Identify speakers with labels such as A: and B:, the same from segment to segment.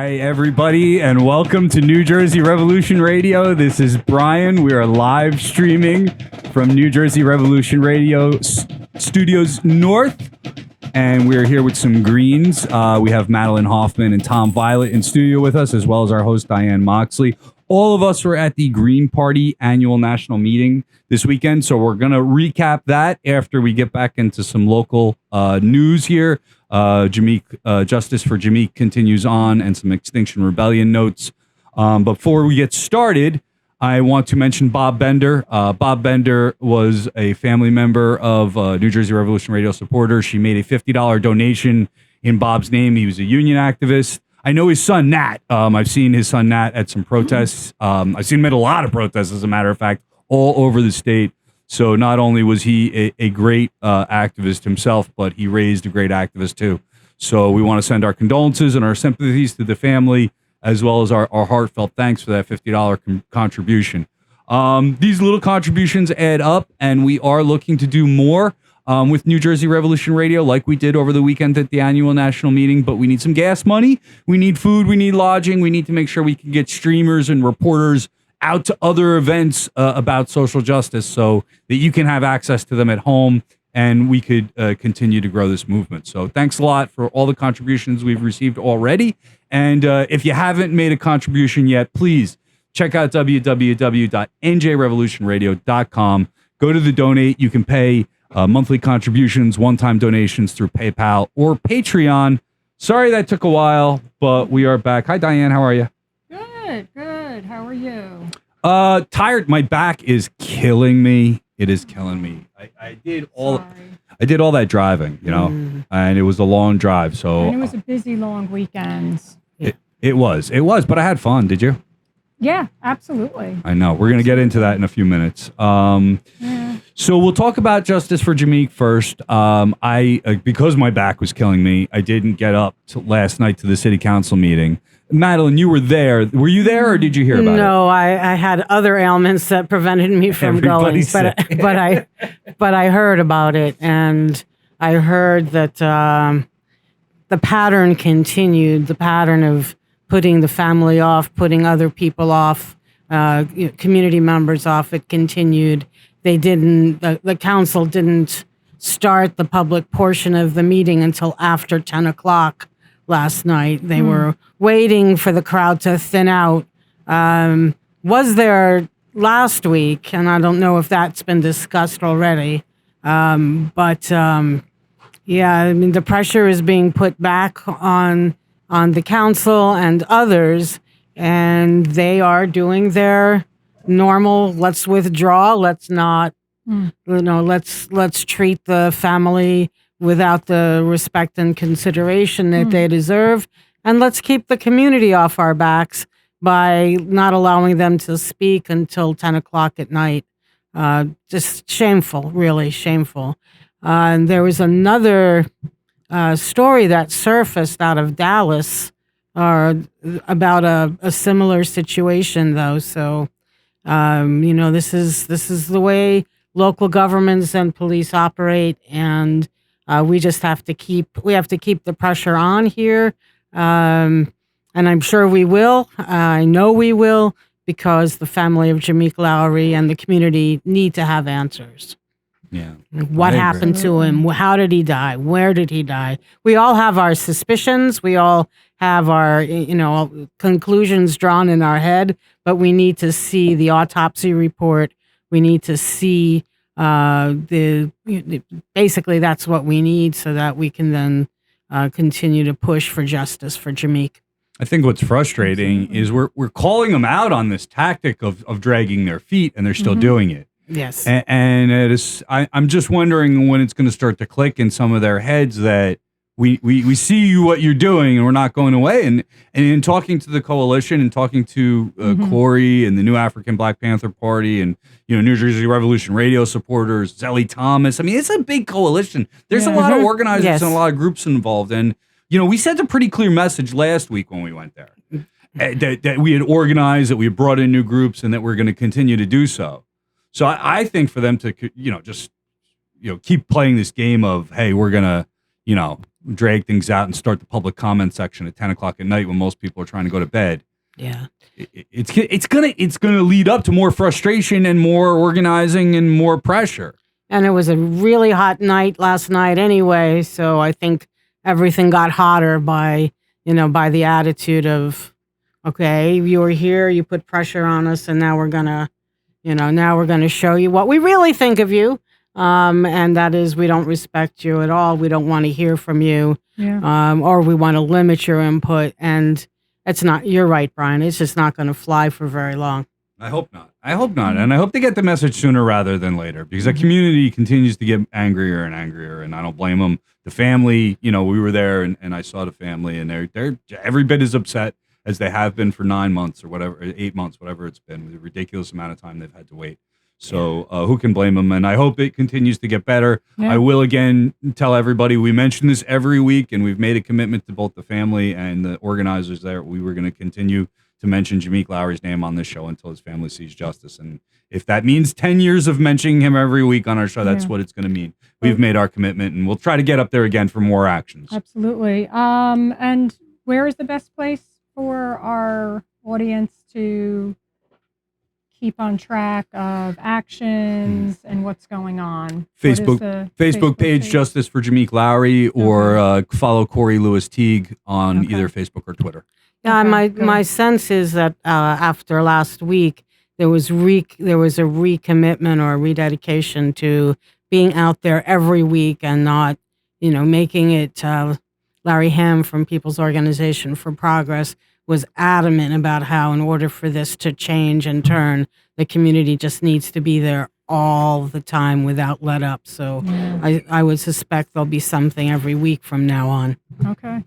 A: Hi, everybody, and welcome to New Jersey Revolution Radio. This is Brian. We are live streaming from New Jersey Revolution Radio Studios North, and we're here with some Greens. We have Madelyn Hoffman and Tom Violett in studio with us, as well as our host, Diane Moxley. All of us were at the Green Party annual national meeting this weekend, so we're going to recap that after we get back into some local news here. Justice for Jameek continues on, and some Extinction Rebellion notes. Before we get started, I want to mention Bob Bender. Bob Bender was a family member of New Jersey Revolution Radio supporter. She made a $50 donation in Bob's name. He was a union activist. I know his son, Nat. I've seen his son, Nat, at some protests. I've seen him at a lot of protests, as a matter of fact, all over the state. So not only was he a great activist himself, but he raised a great activist too. So we want to send our condolences and our sympathies to the family, as well as our heartfelt thanks for that $50 contribution. These little contributions add up, and we are looking to do more with New Jersey Revolution Radio, like we did over the weekend at the annual national meeting. But we need some gas money, we need food, we need lodging, we need to make sure we can get streamers and reporters out to other events about social justice so that you can have access to them at home, and we could continue to grow this movement. So thanks a lot for all the contributions we've received already. And if you haven't made a contribution yet, please check out www.njrevolutionradio.com. Go to the donate. You can pay monthly contributions, one-time donations through PayPal or Patreon. Sorry that took a while, but we are back. Hi, Diane. How are you?
B: Good. How are you?
A: Tired. My back is killing me. It is killing me. I did all that driving, and it was a long drive. So
B: and it was a busy, long weekend.
A: It was, but I had fun. Did you?
B: Yeah, absolutely.
A: I know. We're going to get into that in a few minutes. So we'll talk about Justice for Jameek first. Because my back was killing me, I didn't get up last night to the city council meeting. Madelyn, you were there. Were you there, or did you hear about it?
C: No, I had other ailments that prevented me from going, but I heard about it, and I heard that the pattern continued, the pattern of putting the family off, putting other people off, community members off. It continued. They didn't. The council didn't start the public portion of the meeting until after 10 o'clock last night. They were waiting for the crowd to thin out. Was there last week, and I don't know if that's been discussed already. Yeah, I mean, the pressure is being put back on the council and others, and they are doing their normal, let's withdraw, let's not, let's treat the family without the respect and consideration that they deserve, and let's keep the community off our backs by not allowing them to speak until 10 o'clock at night. Just shameful, really shameful. And there was another story that surfaced out of Dallas about a similar situation, though. So, this is the way local governments and police operate, and we just have to keep the pressure on here, and I'm sure we will. I know we will, because the family of Jameek Lowry and the community need to have answers.
A: Yeah.
C: What happened to him? How did he die? Where did he die? We all have our suspicions. We all have our, conclusions drawn in our head, but we need to see the autopsy report. We need to see basically that's what we need, so that we can then continue to push for justice for Jameek.
A: I think what's frustrating is we're calling them out on this tactic of dragging their feet, and they're still doing it.
C: Yes.
A: And it is, I'm just wondering when it's going to start to click in some of their heads that we see what you're doing, and we're not going away. And in talking to the coalition and talking to Corey and the New African Black Panther Party and New Jersey Revolution Radio supporters, Zelly Thomas. I mean, it's a big coalition. There's a lot of organizers and a lot of groups involved. And we sent a pretty clear message last week when we went there that we had organized, that we had brought in new groups, and that we're going to continue to do so. So I think for them to, just, keep playing this game of, hey, we're going to, drag things out and start the public comment section at 10 o'clock at night when most people are trying to go to bed.
C: Yeah.
A: It's gonna lead up to more frustration and more organizing and more pressure.
C: And it was a really hot night last night anyway, so I think everything got hotter by the attitude of, okay, you were here, you put pressure on us, and now we're gonna show you what we really think of you. And that is, we don't respect you at all. We don't want to hear from you.
B: Yeah.
C: Or we want to limit your input. And it's not, you're right, Brian. It's just not going to fly for very long.
A: I hope not. And I hope they get the message sooner rather than later, because the community continues to get angrier and angrier, and I don't blame them. The family, we were there and I saw the family, and they're every bit as upset as they have been for 9 months or whatever, 8 months, whatever it's been, with a ridiculous amount of time they've had to wait. So who can blame them? And I hope it continues to get better.
B: Yeah.
A: I will again tell everybody, we mention this every week, and we've made a commitment to both the family and the organizers there. We were going to continue to mention Jameek Lowry's name on this show until his family sees justice. And if that means 10 years of mentioning him every week on our show, that's what it's going to mean. We've made our commitment, and we'll try to get up there again for more actions.
B: Absolutely. And where is the best place for our audience to keep on track of actions and what's going on?
A: Facebook page Justice for Jameek Lowry, or follow Corey Lewis Teague on either Facebook or Twitter.
C: Yeah, my sense is that after last week, there was a recommitment or a rededication to being out there every week and not, making it. Larry Hamm from People's Organization for Progress was adamant about how, in order for this to change and turn, the community just needs to be there all the time without let up. So I would suspect there'll be something every week from now on.
B: Okay.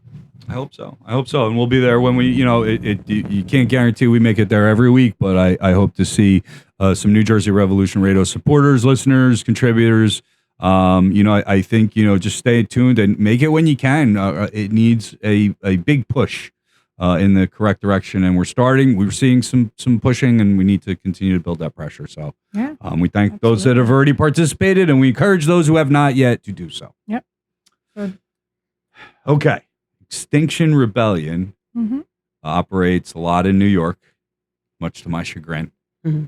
A: I hope so. And we'll be there when we, you can't guarantee we make it there every week, but I hope to see some New Jersey Revolution Radio supporters, listeners, contributors. I think, just stay tuned and make it when you can. It needs a big push in the correct direction. And we're seeing some pushing, and we need to continue to build that pressure. So we thank those that have already participated, and we encourage those who have not yet to do so.
B: Yep. Good.
A: Okay. Extinction Rebellion operates a lot in New York, much to my chagrin.
C: Mm-hmm.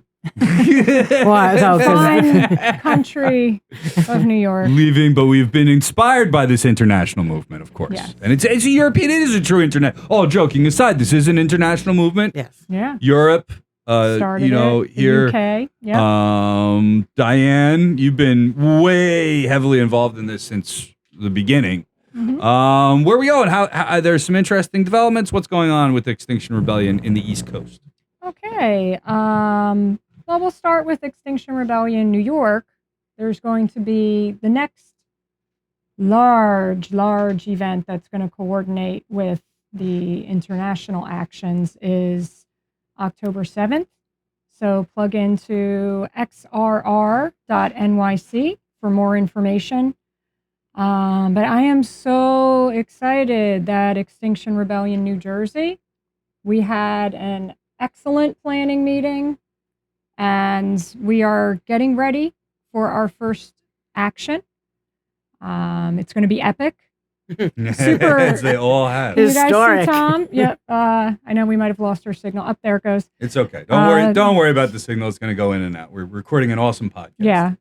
B: Fun country of New York.
A: But we've been inspired by this international movement, of course.
B: Yes.
A: And it's a European, it is a true internet. Oh, joking aside, this is an international movement.
C: Yes.
B: Yeah.
A: Europe,
B: Started
A: here.
B: UK. Yeah.
A: Diane, you've been way heavily involved in this since the beginning.
B: Mm-hmm.
A: Where are we going? How there's some interesting developments. What's going on with Extinction Rebellion in the East Coast?
B: Okay. Well, we'll start with Extinction Rebellion New York. There's going to be the next large event that's going to coordinate with the international actions is October 7th. So plug into xrr.nyc for more information. But I am so excited that Extinction Rebellion New Jersey, we had an excellent planning meeting, and we are getting ready for our first action. It's going to be epic. Super.
A: As they all have.
B: You guys
C: Historic.
B: see Tom? Yep. I know we might have lost our signal. Up there it goes.
A: It's okay. Don't worry about the signal. It's going to go in and out. We're recording an awesome podcast.
B: Yeah.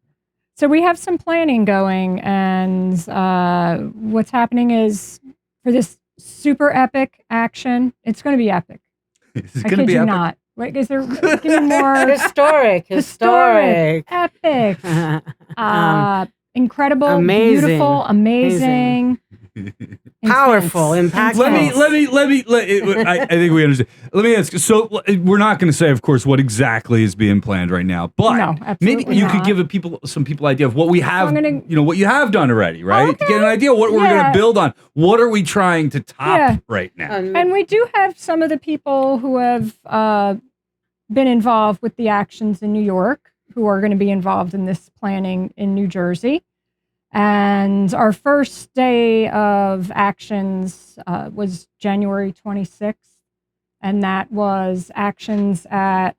B: So we have some planning going, and what's happening is, for this super epic action, it's going to be epic.
A: Is it
B: I
A: going to
B: kid
A: be
B: you
A: epic?
B: not. Wait, is there? Give me more.
C: Historic.
B: Epic. Incredible.
C: Amazing.
B: Beautiful. Amazing.
C: Powerful,
B: intense.
C: impactful.
A: I think we understand. Let me ask. So we're not going to say, of course, what exactly is being planned right now, but
B: No, absolutely
A: maybe you could
B: not.
A: give some people idea of what we have,
B: I'm
A: what you have done already, right? To get an idea of what we're going to build on. What are we trying to top right now?
B: And we do have some of the people who have been involved with the actions in New York who are going to be involved in this planning in New Jersey. And our first day of actions was January 26th. And that was actions at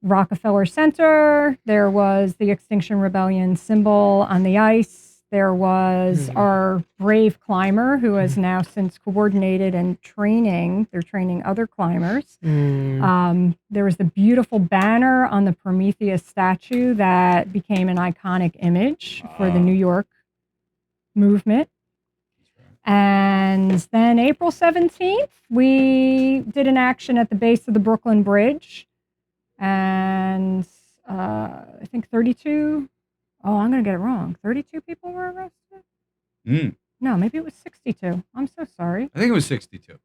B: Rockefeller Center. There was the Extinction Rebellion symbol on the ice. There was our brave climber who has now since coordinated and they're training other climbers. There was the beautiful banner on the Prometheus statue that became an iconic image for the New York movement. And then April 17th, we did an action at the base of the Brooklyn Bridge. And I think 32, I'm going to get it wrong. 32 people were arrested? No, maybe it was 62. I'm so sorry.
A: I think it was 62.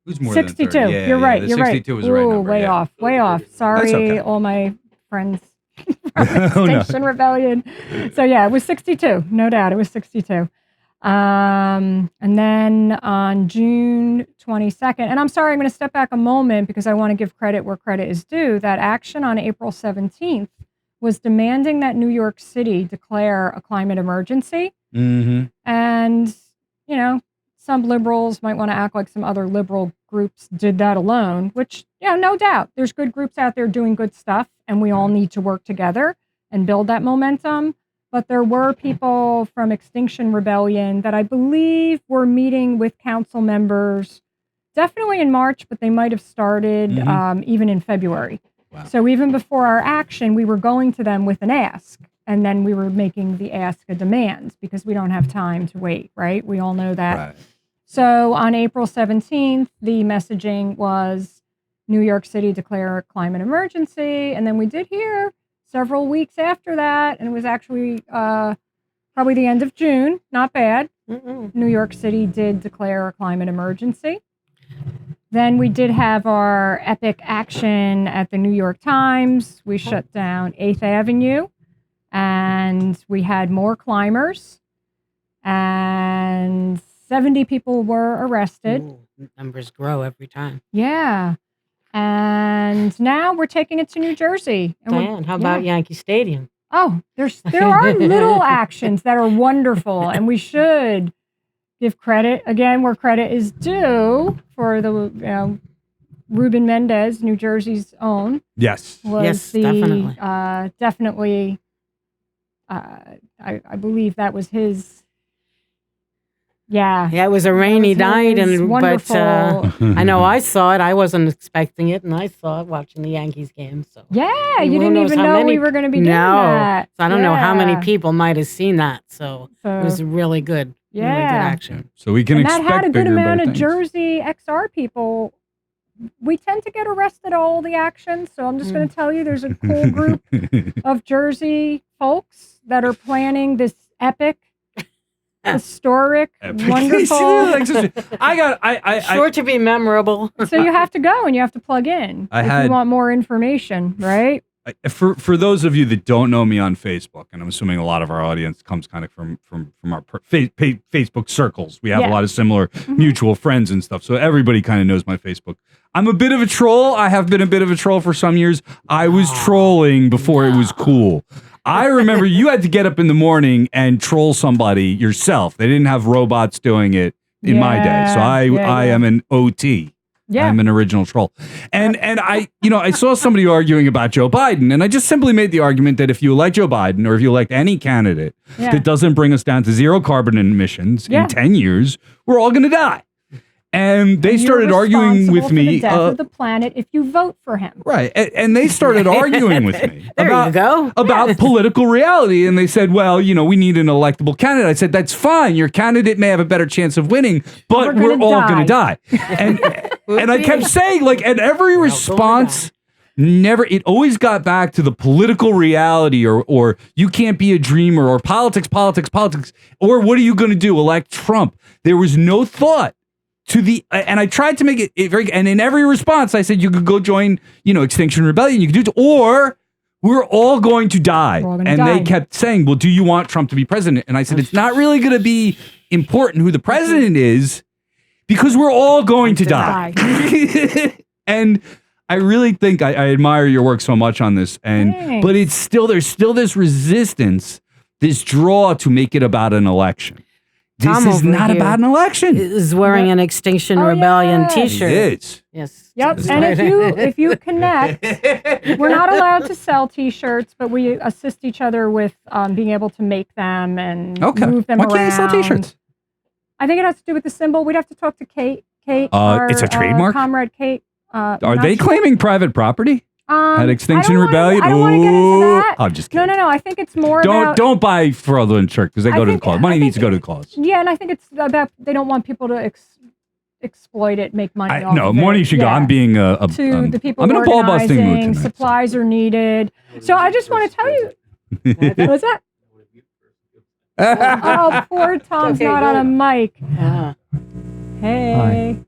A: Who's more
B: 62.
A: than 30?
B: You're right.
A: The
B: You're
A: 62
B: right.
A: was the right number.
B: Way off. Way off. Sorry,
A: okay.
B: all my friends from Extinction Rebellion. So yeah, it was 62. No doubt, it was 62. And then on June 22nd, and I'm sorry, I'm going to step back a moment because I want to give credit where credit is due. That action on April 17th was demanding that New York City declare a climate emergency. And, you know, some liberals might want to act like some other liberal groups did that alone, which, no doubt. There's good groups out there doing good stuff, and we all need to work together and build that momentum. But there were people from Extinction Rebellion that I believe were meeting with council members definitely in March, but they might have started even in February.
A: Wow.
B: So even before our action, we were going to them with an ask. And then we were making the ask a demand because we don't have time to wait, right? We all know that.
A: Right.
B: So on April 17th, the messaging was New York City declare a climate emergency. And then we did hear several weeks after that, and it was actually probably the end of June, not bad. New York City did declare a climate emergency. Then we did have our epic action at the New York Times. We shut down 8th Avenue, and we had more climbers, and 70 people were arrested.
C: Ooh, numbers grow every time.
B: Yeah. And now we're taking it to New Jersey. And
C: Diane, how about Yankee Stadium?
B: Oh, there are little actions that are wonderful, and we should give credit again where credit is due for the Ruben Mendez, New Jersey's own.
A: Yes.
C: Yes, definitely.
B: Definitely. I believe that was his. Yeah.
C: Yeah, it was a rainy night, but I know I saw it. I wasn't expecting it, and I saw it watching the Yankees game. So
B: yeah, you didn't even know we were going to be doing that.
C: So I don't know how many people might have seen that. So it was really good.
B: Yeah.
C: Really good action.
A: So we can expect
B: that had a good
A: bigger,
B: amount
A: better
B: of
A: things.
B: Jersey XR people. We tend to get arrested at all the actions, so I'm just going to tell you there's a cool group of Jersey folks that are planning this epic, historic, wonderful.
C: Sure to be memorable.
B: So you have to go and you have to plug in if you want more information, right?
A: For those of you that don't know me on Facebook, and I'm assuming a lot of our audience comes kind of from our Facebook circles. We have a lot of similar mutual friends and stuff, so everybody kind of knows my Facebook. I'm a bit of a troll. I have been a bit of a troll for some years. I was trolling before it was cool. I remember you had to get up in the morning and troll somebody yourself. They didn't have robots doing it in my day, so I am an OT. Yeah. I'm an original troll. And I saw somebody arguing about Joe Biden, and I just simply made the argument that if you elect Joe Biden or if you elect any candidate that doesn't bring us down to zero carbon emissions in 10 years, we're all going to die. And they started arguing with me
B: for the death of the planet if you vote for him.
A: Right. And they started arguing with me about political reality. And they said, well, we need an electable candidate. I said, that's fine. Your candidate may have a better chance of winning, but we're all going to die. And I kept saying, at every response, it always got back to the political reality or you can't be a dreamer or politics, or what are you going to do? Elect Trump. There was no thought to and I tried to make it very, and in every response I said you could go join, Extinction Rebellion, you could do it, or we're all going to die. They kept saying, well, do you want Trump to be president? And I said, it's not really going to be important who the president is because we're all going to die. And I really think I admire your work so much on this, but there's still this resistance, this draw to make it about an election. This
C: Tom
A: is
C: over
A: not
C: here
A: about an election.
C: is wearing an Extinction Rebellion
B: yes.
C: T-shirt.
A: It is.
C: Yes.
B: Yep.
A: That's
B: And
A: right.
B: if you connect, we're not allowed to sell T-shirts, but we assist each other with being able to make them and
A: Okay.
B: move them
A: Why
B: around.
A: can't you sell T-shirts?
B: I think it has to do with the symbol. We'd have to talk to Kate.
A: It's a trademark?
B: Comrade Kate.
A: Are they claiming private property at Extinction
B: I don't
A: Rebellion?
B: I don't want to get into
A: Ooh.
B: that.
A: I'm just kidding.
B: No. I think it's more about.
A: Don't buy fraudulent shirt because they
B: I
A: go to the
B: think-
A: cause.
B: I
A: Money needs
B: think-
A: to go to the cause.
B: Yeah, and I think it's about they don't want people to exploit it, make money off
A: No,
B: of
A: money
B: it.
A: should go. I'm being a
B: to the people
A: I'm in a ball busting mood
B: organizing.
A: tonight.
B: Supplies are needed. So I just want to tell you. What's that? Oh, poor Tom's
C: Okay,
B: not on a
C: good.
B: mic.
C: Ah.
B: Hey.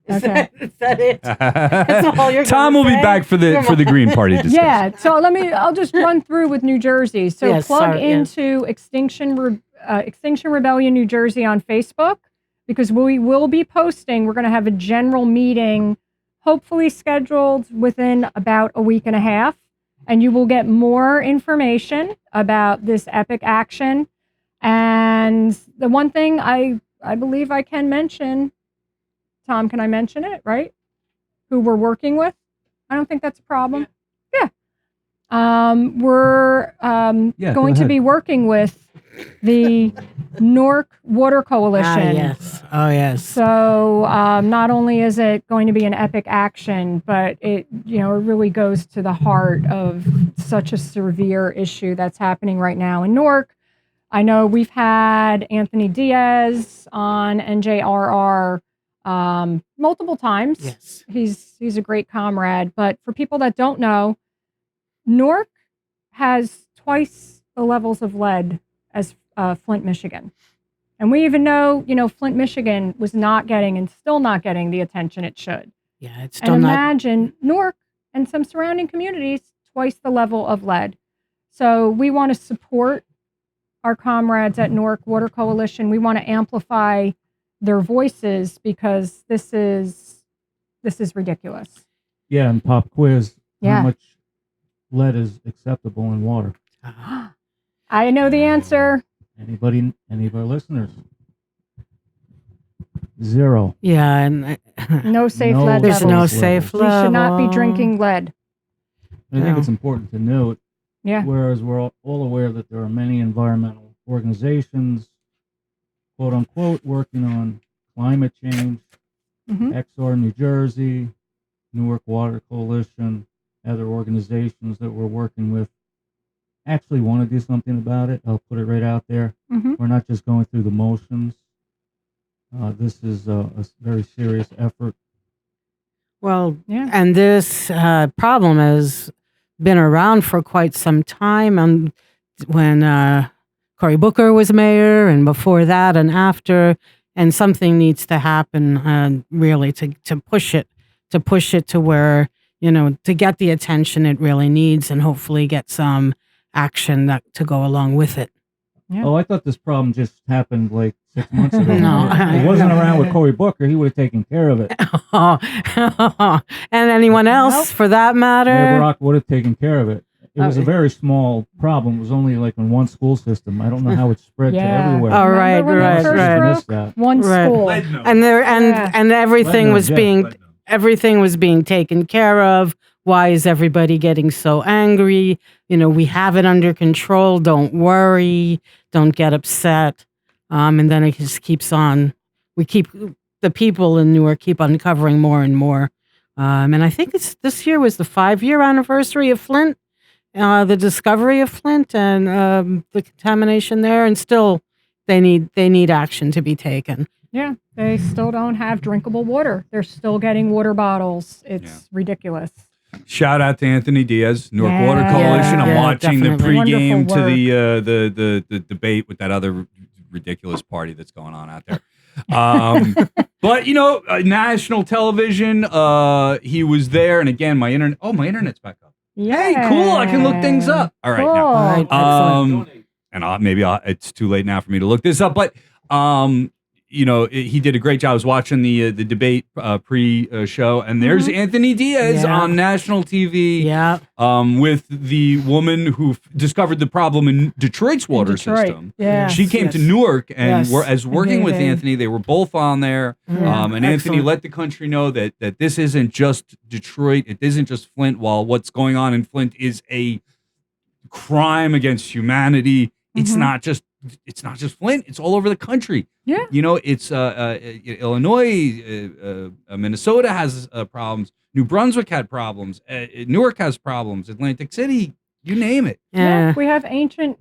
B: Okay.
C: Is that it? That's all you're
A: Tom
C: gonna
A: will be
C: say?
A: back for the Green Party discussion.
B: Yeah. So I'll just run through with New Jersey. So
C: Yes,
B: plug
C: sorry, yes.
B: into Extinction Rebellion New Jersey on Facebook because we will be posting. We're going to have a general meeting, hopefully scheduled within about a week and a half, and you will get more information about this epic action. And the one thing I believe I can mention, Tom, can I mention it, right? Who we're working with? I don't think that's a problem. Yeah. We're going to be working with the Newark Water Coalition.
C: Yes. Oh, yes.
B: So not only is it going to be an epic action, but it really goes to the heart of such a severe issue that's happening right now in Newark. I know we've had Anthony Diaz on NJRR multiple times.
C: Yes.
B: He's a great comrade. But for people that don't know, Newark has twice the levels of lead as Flint, Michigan. And we even know, Flint, Michigan was not getting and still not getting the attention it should.
C: Yeah, it's
B: And
C: still not.
B: imagine Newark and some surrounding communities, twice the level of lead. So we want to support our comrades at Newark Water Coalition. We want to amplify their voices because this is ridiculous.
D: Yeah, and pop quiz.
B: Yeah.
D: How much lead is acceptable in water?
B: I know the answer.
D: Anybody? Any of our listeners? 0.
C: Yeah, and
B: No safe
D: No
B: lead
C: there's
B: levels.
C: no
D: levels.
C: safe
B: We
C: level.
B: should not be drinking lead.
D: I think
C: No.
D: it's important to note.
B: Yeah.
D: Whereas we're all aware that there are many environmental organizations, quote unquote, working on climate change.
B: Mhm.
D: XR New Jersey, Newark Water Coalition, other organizations that we're working with actually want to do something about it. I'll put it right out there.
B: Mhm.
D: We're not just going through the motions. This is a very serious effort.
C: Well,
B: Yeah.
C: and this problem has been around for quite some time. And when Cory Booker was mayor, and before that, and after, and something needs to happen really to push it to where to get the attention it really needs, and hopefully get some action to go along with it.
B: Yeah.
D: Oh, I thought this problem just happened like 6 months ago.
C: No.
D: It wasn't around with Cory Booker. He would have taken care of it.
C: And anyone else,
B: Nope.
C: for that matter.
D: Mayor Brock would have taken care of it. It was a
C: Okay.
D: very small problem. It was only like in one school system. I don't know how it spread to
B: Yeah.
D: everywhere.
C: Oh, right,
B: Remember when they
C: right,
B: first
C: right.
D: Missed
B: broke?
D: that.
B: One
C: Right.
B: school.
C: And
B: Yeah.
C: and everything was everything was being taken care of. Why is everybody getting so angry? We have it under control. Don't worry. Don't get upset. And then it just keeps on. The people in Newark keep uncovering more and more. And I think this year was the 5-year anniversary of Flint, the discovery of Flint and the contamination there. And still, they need action to be taken.
B: Yeah, they still don't have drinkable water. They're still getting water bottles. It's ridiculous.
A: Shout out to Anthony Diaz, Newark
B: Yeah.
A: Water Coalition. I'm
C: Yeah,
A: watching
C: definitely.
A: the pregame
B: Wonderful
A: to the debate with that other ridiculous party that's going on out there. But national television. He was there, and again, my internet's back up.
B: Yeah.
A: Hey, cool! I can look things up. All right,
B: Cool.
A: now.
C: Right, excellent.
A: And maybe it's too late now for me to look this up, but he did a great job. I was watching the debate pre-show, and there's Anthony Diaz on national TV with the woman who discovered the problem in Detroit's water system.
B: Yeah.
A: She came to Newark, and working with Anthony. They were both on there. And Anthony let the country know that this isn't just Detroit. It isn't just Flint. While what's going on in Flint is a crime against humanity, it's not just Flint. It's all over the country.
B: Yeah.
A: It's Illinois, Minnesota has problems. New Brunswick had problems. Newark has problems. Atlantic City, you name it.
B: Yeah. We have ancient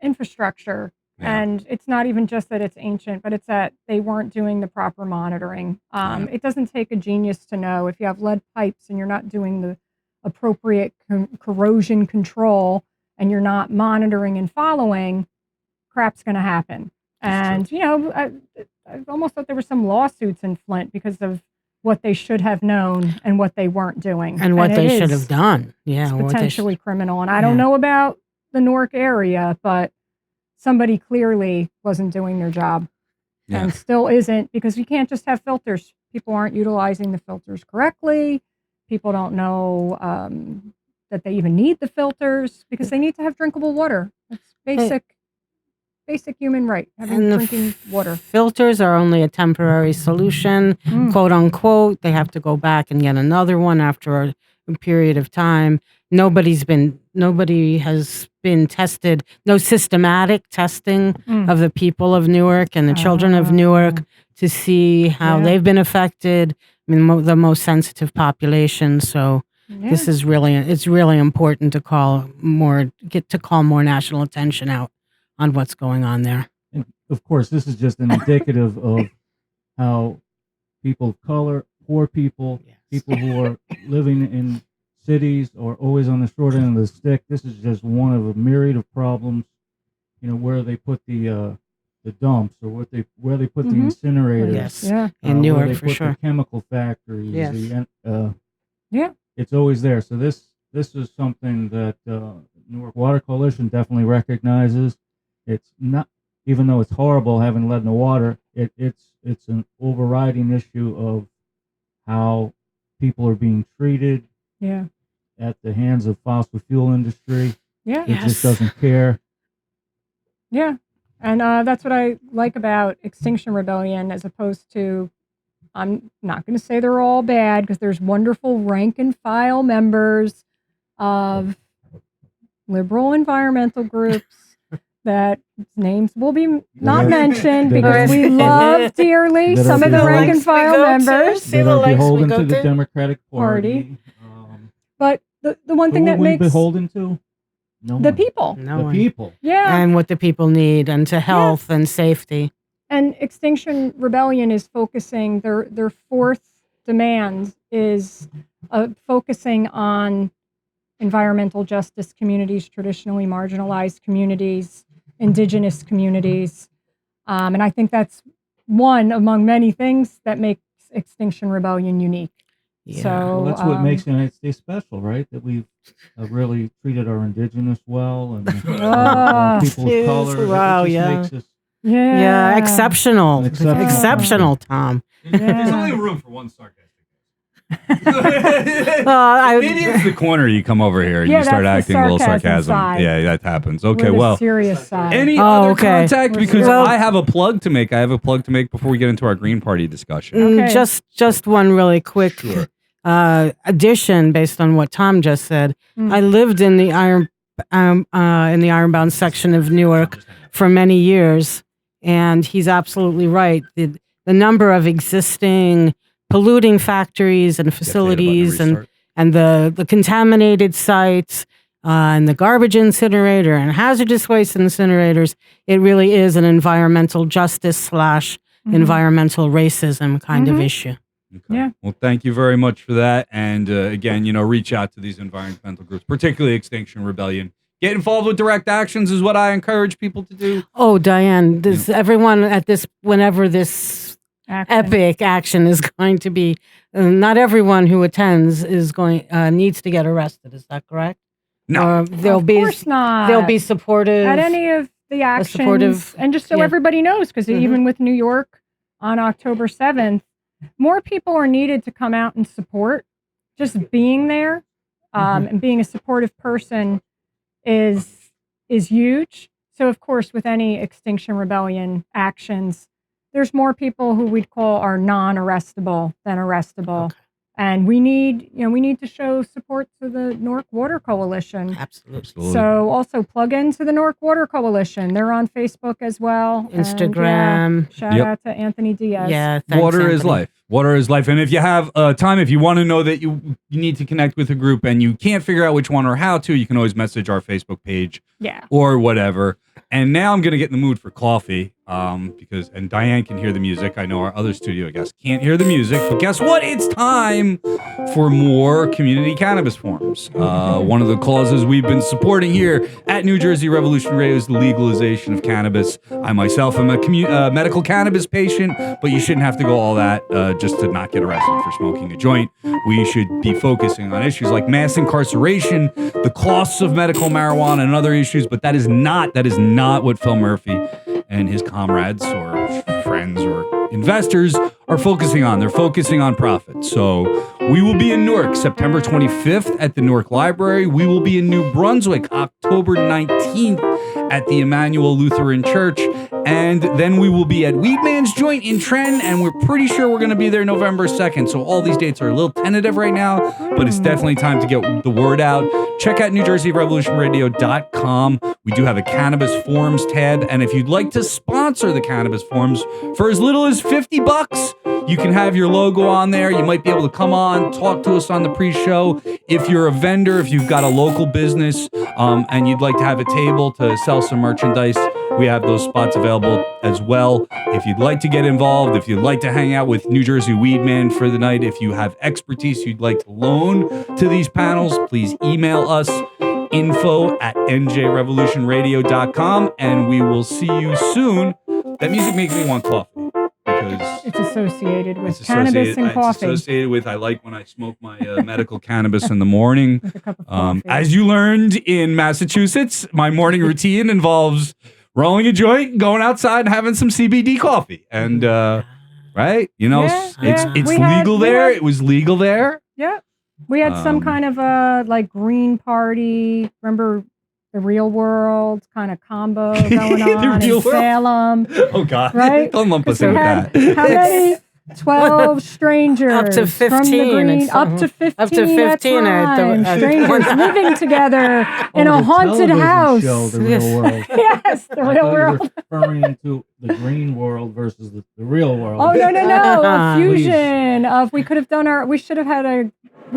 B: infrastructure. Yeah. And it's not even just that it's ancient, but it's that they weren't doing the proper monitoring. It doesn't take a genius to know if you have lead pipes and you're not doing the appropriate corrosion control and you're not monitoring and following, crap's going to happen. And, I almost thought there were some lawsuits in Flint because of what they should have known and what they weren't doing.
C: And what they should have done. Yeah.
B: It's potentially criminal. And I don't know about the Newark area, but somebody clearly wasn't doing their job and still isn't, because you can't just have filters. People aren't utilizing the filters correctly. People don't know that they even need the filters because they need to have drinkable water. It's basic human right, having drinking water.
C: Filters are only a temporary solution, quote unquote. They have to go back and get another one after a period of time. Nobody has been tested. No systematic testing of the people of Newark and the children of Newark to see how they've been affected. I mean, the most sensitive population. So this is it's really important to call more national attention out on what's going on there.
D: And of course, this is just an indicative of how people of color, poor people, people who are living in cities are always on the short end of the stick. This is just one of a myriad of problems, where they put the dumps or where they put the incinerators.
C: In Newark,
D: where they
C: for
D: put
C: sure.
D: The chemical factories.
C: Yes.
D: It's always there. So this is something that Newark Water Coalition definitely recognizes. It's not, even though it's horrible having lead in the water, it's an overriding issue of how people are being treated at the hands of fossil fuel industry.
B: Yeah.
D: It just doesn't care.
B: Yeah. And that's what I like about Extinction Rebellion, as opposed to, I'm not going to say they're all bad, because there's wonderful rank and file members of liberal environmental groups that names will be not mentioned because we love dearly some of the rank and file members.
D: That are beholden to the Democratic Party.
B: But the one thing that makes...
D: beholden to? No
B: the
D: one.
B: people.
C: No one.
D: People.
B: Yeah.
C: And what the people need, and to health and safety.
B: And Extinction Rebellion is focusing, their fourth demand is focusing on environmental justice communities, traditionally marginalized communities, indigenous communities. And I think that's one among many things that makes Extinction Rebellion unique.
C: Yeah.
B: So
D: Well, that's what makes the United States special, right? That we've really treated our indigenous well and people of color.
C: Wow,
D: it just makes us
C: Yeah, exceptional, Tom.
A: There's only room for one sarcastic.
C: Maybe
A: it's the corner you come over here and
B: Yeah,
A: you start
B: that's the
A: acting a little
B: sarcasm
A: sarcasm.
B: side.
A: Yeah, that happens. Okay,
B: We're the
A: well,
B: serious side.
A: any other contact?
B: We're
A: Because
B: serious.
A: I have a plug to make. I have a plug to make before we get into our Green Party discussion.
B: Okay.
C: Just one really quick addition based on what Tom just said. I lived in the Ironbound section of Newark for many years, and he's absolutely right. The number of existing polluting factories and facilities and the contaminated sites and the garbage incinerator and hazardous waste incinerators, it really is an environmental justice / environmental racism kind of issue.
A: Okay.
B: Yeah.
A: Well, thank you very much for that. And again, reach out to these environmental groups, particularly Extinction Rebellion. Get involved with direct actions is what I encourage people to do.
C: Oh, Diane, everyone at this, whenever this epic action is going to be, not everyone who attends is needs to get arrested. Is that correct?
A: No,
B: of course not.
C: They'll be supportive
B: at any of the actions,
C: supportive-
B: and just so
C: yeah.
B: everybody knows, because
C: Mhm.
B: even with New York on October 7th, more people are needed to come out and support. Just being there and being a supportive person is huge. So, of course, with any Extinction Rebellion actions, there's more people who we'd call are non-arrestable than arrestable.
C: Okay.
B: And we need to show support to the Newark Water Coalition.
C: Absolutely.
B: So also plug into the Newark Water Coalition. They're on Facebook as well. And,
C: Instagram.
B: shout out to Anthony Diaz.
C: Yeah. Thanks,
A: Water is
C: Anthony.
A: life. Water is life. And if you have time, if you want to know that you need to connect with a group and you can't figure out which one or how to, you can always message our Facebook page
B: Yeah.
A: or whatever. And now I'm going to get in the mood for coffee and Diane can hear the music. I know our other studio guests can't hear the music, but guess what? It's time for more community cannabis forums. One of the causes we've been supporting here at New Jersey Revolution Radio is the legalization of cannabis. I myself am a medical cannabis patient, but you shouldn't have to go all that just to not get arrested for smoking a joint. We should be focusing on issues like mass incarceration, the costs of medical marijuana, and other issues, but that is not what Phil Murphy and his comrades or friends or investors are focusing on. They're focusing on profit. So we will be in Newark September 25th at the Newark Library. We will be in New Brunswick October 19th at the Emmanuel Lutheran Church. And then we will be at Weedman's Joint in Trenton, and we're pretty sure we're going to be there November 2nd. So all these dates are a little tentative right now, but it's definitely time to get the word out. Check out NewJerseyRevolutionRadio.com. We do have a Cannabis Forums tab, and if you'd like to sponsor the Cannabis Forums for as little as $50, you can have your logo on there. You might be able to come on, talk to us on the pre-show. If you're a vendor, if you've got a local business, and you'd like to have a table to sell some merchandise, we have those spots available as well. If you'd like to get involved, if you'd like to hang out with New Jersey Weedman for the night, if you have expertise you'd like to loan to these panels, please email us info@njrevolutionradio.com, and we will see you soon. That music makes me want coffee because
B: It's associated with cannabis and coffee.
A: It's associated with I like when I smoke my medical cannabis in the morning.
B: With a cup of coffee.
A: As you learned in Massachusetts, my morning routine involves rolling a joint, going outside, and having some CBD coffee. And right, it's legal there. It was legal there.
B: Yeah. We had some kind of a Green Party, remember the Real World kind of combo going on in Salem.
A: Oh God!
B: Right?
A: Don't lump us
B: We
A: in with
B: had
A: that.
B: how many? 12 strangers.
C: Up to 15.
B: From the green,
C: It's,
B: up to 15.
C: up to 15
B: at
C: at the-
B: strangers living together in a
D: the
B: haunted
D: television
B: house.
D: Show, the Real World.
B: Yes, the
D: I
B: Real
D: thought you
B: World.
D: were referring to the green world versus the real world.
B: Oh no! A fusion of we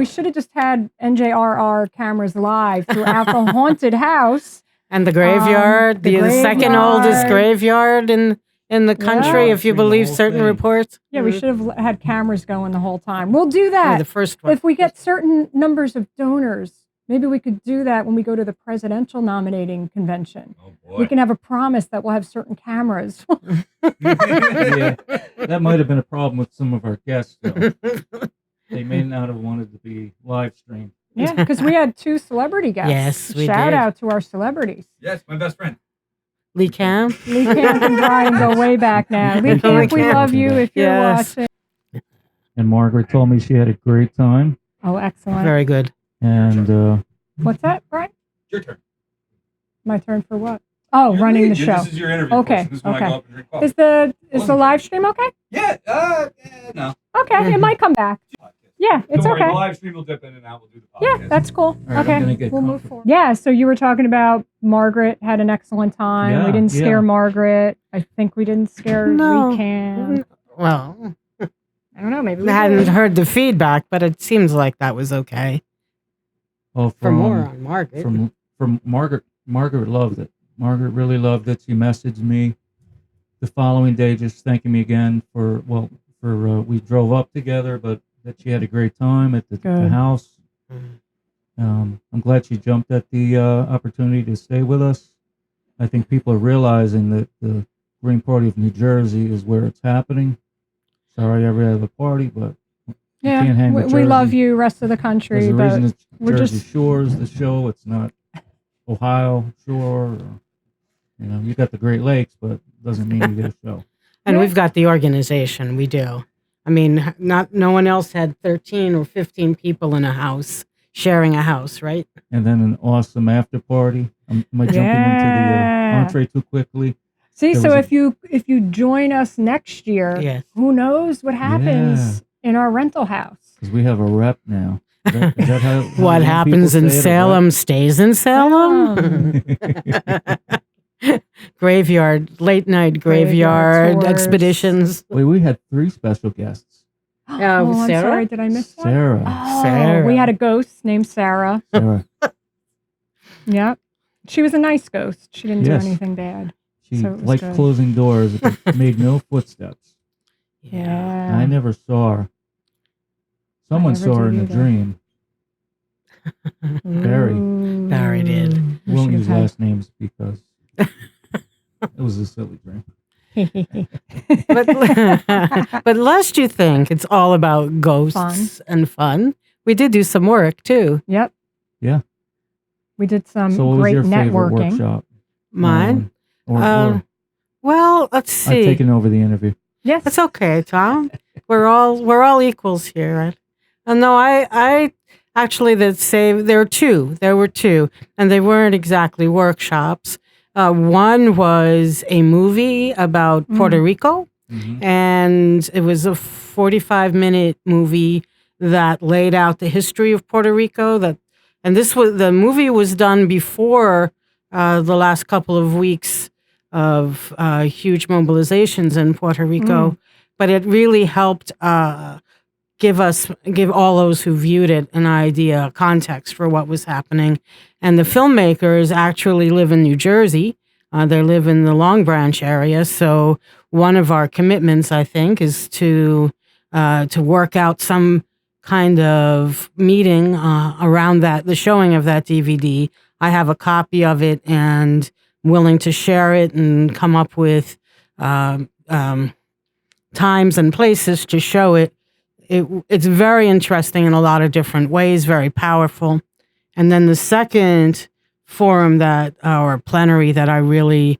B: should have just had NJRR cameras live throughout the haunted house.
C: And the graveyard,
B: the
C: the second oldest
B: graveyard.
C: graveyard in the country, if you
D: Seen the
C: believe
D: whole
C: certain
D: thing.
C: reports.
B: Yeah, we should have had cameras going the whole time. We'll do
C: Or
B: that.
C: the first one.
B: If we get certain numbers of donors, maybe we could do that when we go to the presidential nominating convention.
A: Oh
B: We
A: boy!
B: can have a promise that we'll have certain cameras.
D: Yeah, that might have been a problem with some of our guests, though. They may not have wanted to be live streamed.
B: Yeah, because we had 2 celebrity guests.
C: Yes, we
B: Shout
C: did.
B: out to our celebrities.
A: Yes, my best friend.
C: Lee Camp.
B: Lee Camp and Brian go way back now. Lee Camp, we
C: Camp.
B: love you if you're
C: Yes.
B: watching.
D: And Margaret told me she had a great time.
B: Oh, excellent.
C: Very good.
D: And
B: What's that, Brian?
A: Your turn.
B: My turn for what? Oh, running the show.
A: This is your interview.
B: Okay,
A: portion. This is when I
B: okay.
A: go up and drink coffee.
B: Is the live stream okay?
A: Yeah. No.
B: Okay, it might come back. Yeah, it's
A: Don't worry,
B: okay.
A: The live stream will dip in and out. We'll do the podcast.
B: Yeah, that's cool.
D: All right, I'm
B: Okay,
D: gonna get
B: we'll move
D: comfy.
B: forward. Yeah, so you were talking about Margaret had an excellent time.
D: Yeah,
B: We didn't scare
D: yeah.
B: Margaret. I think we didn't scare
C: No.
B: Lee Camp.
C: Well,
B: I don't know. Maybe we
C: I hadn't
B: did.
C: heard the feedback, but it seems like that was okay.
D: oh,
C: For more on Margaret.
D: from Margaret loved it. Margaret really loved it. She messaged me the following day, just thanking me again for we drove up together, but that she had a great time at the
B: Good.
D: house. I'm glad she jumped at the opportunity to stay with us. I think people are realizing that the Green Party of New Jersey is where it's happening. Sorry, every other party, but
B: Yeah,
D: can't hang with
B: we love
D: Jersey.
B: you, rest of the
D: there's
B: country,
D: a
B: but
D: reason it's
B: we're
D: Jersey
B: just-
D: Shores, the show. It's not Ohio Shore. You know, you got the Great Lakes, but doesn't mean you get a show.
C: And
B: Yeah.
C: we've got the organization. We do. I mean, no one else had 13 or 15 people in a house sharing a house, right?
D: And then an awesome after party. Am I jumping into the entree too quickly?
B: See,
D: There
B: so
D: was
B: if you join us next year,
C: Yes.
B: who knows what happens in our rental house?
D: Because we have a rep now. Is that how
C: What
D: young
C: happens
D: people
C: in
D: say it, a
C: Salem stays in Salem.
D: rep?
C: Graveyard, late night
B: Graveyard
C: graveyard
B: tours.
C: expeditions.
D: Wait, we had 3 special guests.
B: Oh, I'm
C: Sarah?
B: sorry, did I miss one?
D: Sarah.
B: Oh,
C: Sarah.
B: we had a ghost named Sarah.
D: Sarah.
B: Yep. She was a nice ghost. She didn't
D: Yes.
B: do anything bad.
D: She
B: So it was
D: liked
B: good.
D: closing doors, but made no footsteps.
B: Yeah.
D: I never saw her. Someone
B: never
D: saw her
B: did
D: in a
B: either.
D: dream. Barry.
B: Ooh.
C: Barry did.
B: We
D: Won't
B: should
D: use
B: have
D: last names because it was a silly dream.
C: But lest you think it's all about ghosts
B: Fun.
C: and fun, we did do some work too.
B: Yep.
D: Yeah.
B: We did some
D: So what was
B: great
D: your favorite
B: networking.
D: workshop?
C: Mine?
D: Or
C: Well, let's
D: I've
C: see.
D: taken over the interview.
B: Yes.
C: It's okay, Tom. We're all equals here, right? No, I actually there were two, and they weren't exactly workshops. One was a movie about Puerto Rico, and it was a 45-minute movie that laid out the history of Puerto Rico. The movie was done before the last couple of weeks of huge mobilizations in Puerto Rico, but it really helped give all those who viewed it an idea, context for what was happening. And the filmmakers actually live in New Jersey. They live in the Long Branch area. So one of our commitments, I think, is to work out some kind of meeting around the showing of that DVD. I have a copy of it and willing to share it and come up with times and places to show it. It's very interesting in a lot of different ways, very powerful. And then the second forum or plenary that I really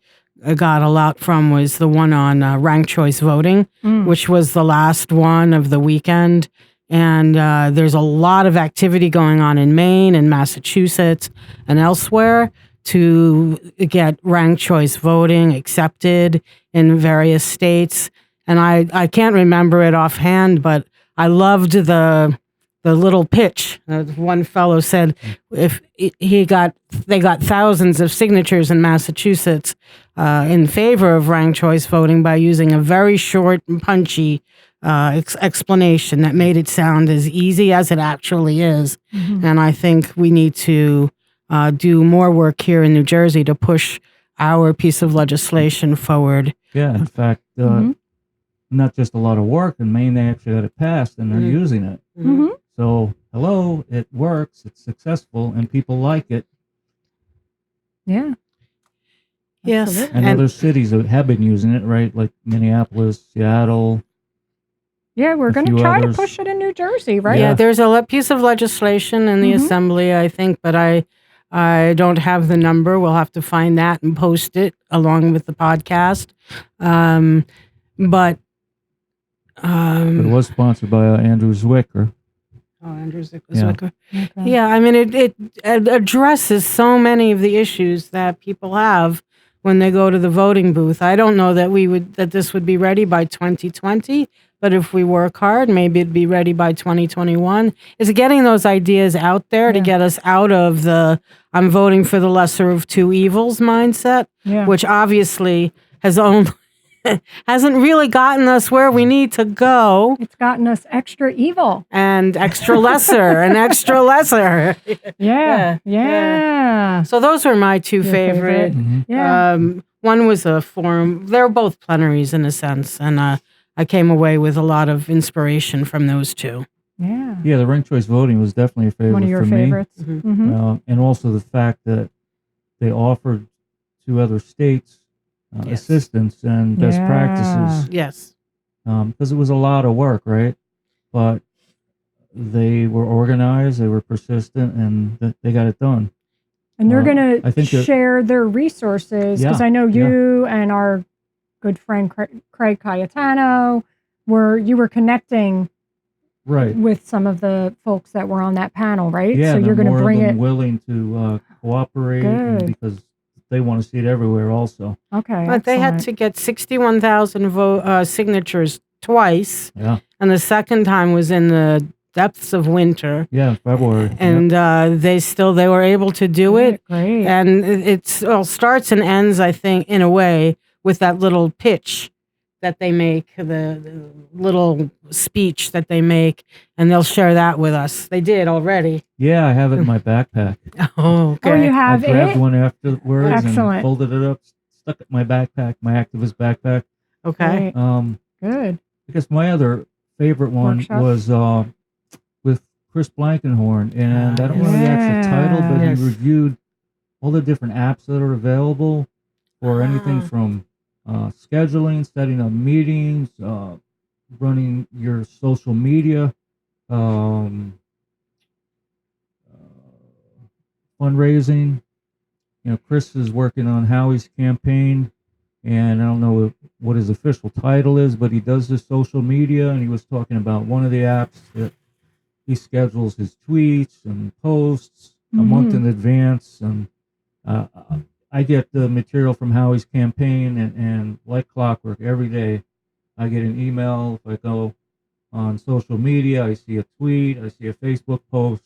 C: got a lot from was the one on ranked choice voting, which was the last one of the weekend. And there's a lot of activity going on in Maine and Massachusetts and elsewhere to get ranked choice voting accepted in various states. And I can't remember it offhand, but I loved the little pitch. One fellow said if they got thousands of signatures in Massachusetts in favor of ranked choice voting by using a very short and punchy explanation that made it sound as easy as it actually is. And I think we need to do more work here in New Jersey to push our piece of legislation forward.
D: Yeah, in fact, not just a lot of work. In Maine, they actually got it passed, and they're using it. So, hello, it works, it's successful, and people like it.
B: Yeah.
C: Yes.
B: Absolutely.
D: And other cities that have been using it, right? Like Minneapolis, Seattle.
B: Yeah, we're
D: A
B: going to
D: few
B: try
D: others.
B: to push it in New Jersey, right?
C: Yeah, there's a piece of legislation in the assembly, I think, but I don't have the number. We'll have to find that and post it along with the podcast. But
D: It was sponsored by Andrew Zwicker.
C: Oh, Andrew
D: Yeah.
C: Zwicker. Yeah, I mean, it addresses so many of the issues that people have when they go to the voting booth. I don't know that this would be ready by 2020, but if we work hard, maybe it'd be ready by 2021. It's getting those ideas out there to get us out of the I'm voting for the lesser of two evils mindset, which obviously hasn't really gotten us where we need to go.
B: It's gotten us extra evil.
C: And extra lesser and extra lesser.
B: Yeah.
C: So those are my two
B: Your
C: favorite.
B: Yeah.
C: One was a forum. They're both plenaries in a sense. And I came away with a lot of inspiration from those two.
B: Yeah.
D: Yeah, the ranked choice voting was definitely a favorite
B: One of your
D: for
B: favorites.
C: me.
D: And also the fact that they offered to other states assistance and best practices.
C: Yes.
D: Because it was a lot of work, right? But they were organized, they were persistent, and they got it done.
B: And they're going
D: I think
B: to share their resources, because I know you and our good friend Craig Cayetano you were connecting with some of the folks that were on that panel, right?
D: Yeah,
B: so you're going to bring it.
D: Willing to cooperate because they want to see it everywhere also.
B: Okay.
C: But they had to get 61,000 signatures twice.
D: Yeah.
C: And the second time was in the depths of winter.
D: Yeah, February.
C: And they were able to do it.
B: Great.
C: And it starts and ends, I think, in a way, with that little pitch that they make, the little speech that they make, and they'll share that with us. They did already.
D: Yeah, I have it in my backpack.
C: Oh, okay.
B: Oh, you have
D: I grabbed one afterwards
B: Excellent.
D: and folded it up, stuck it in my backpack, my activist backpack.
C: Okay.
B: Good.
D: I guess my other favorite one
B: Workshop?
D: was with Chris Blankenhorn, and I don't know the actual title, but he reviewed all the different apps that are available for anything from scheduling, setting up meetings, running your social media, fundraising. You know, Chris is working on Howie's campaign, and I don't know what his official title is, but he does this social media, and he was talking about one of the apps that he schedules his tweets and posts a month in advance, and I get the material from Howie's campaign, and like clockwork, every day I get an email. If I go on social media, I see a tweet, I see a Facebook post,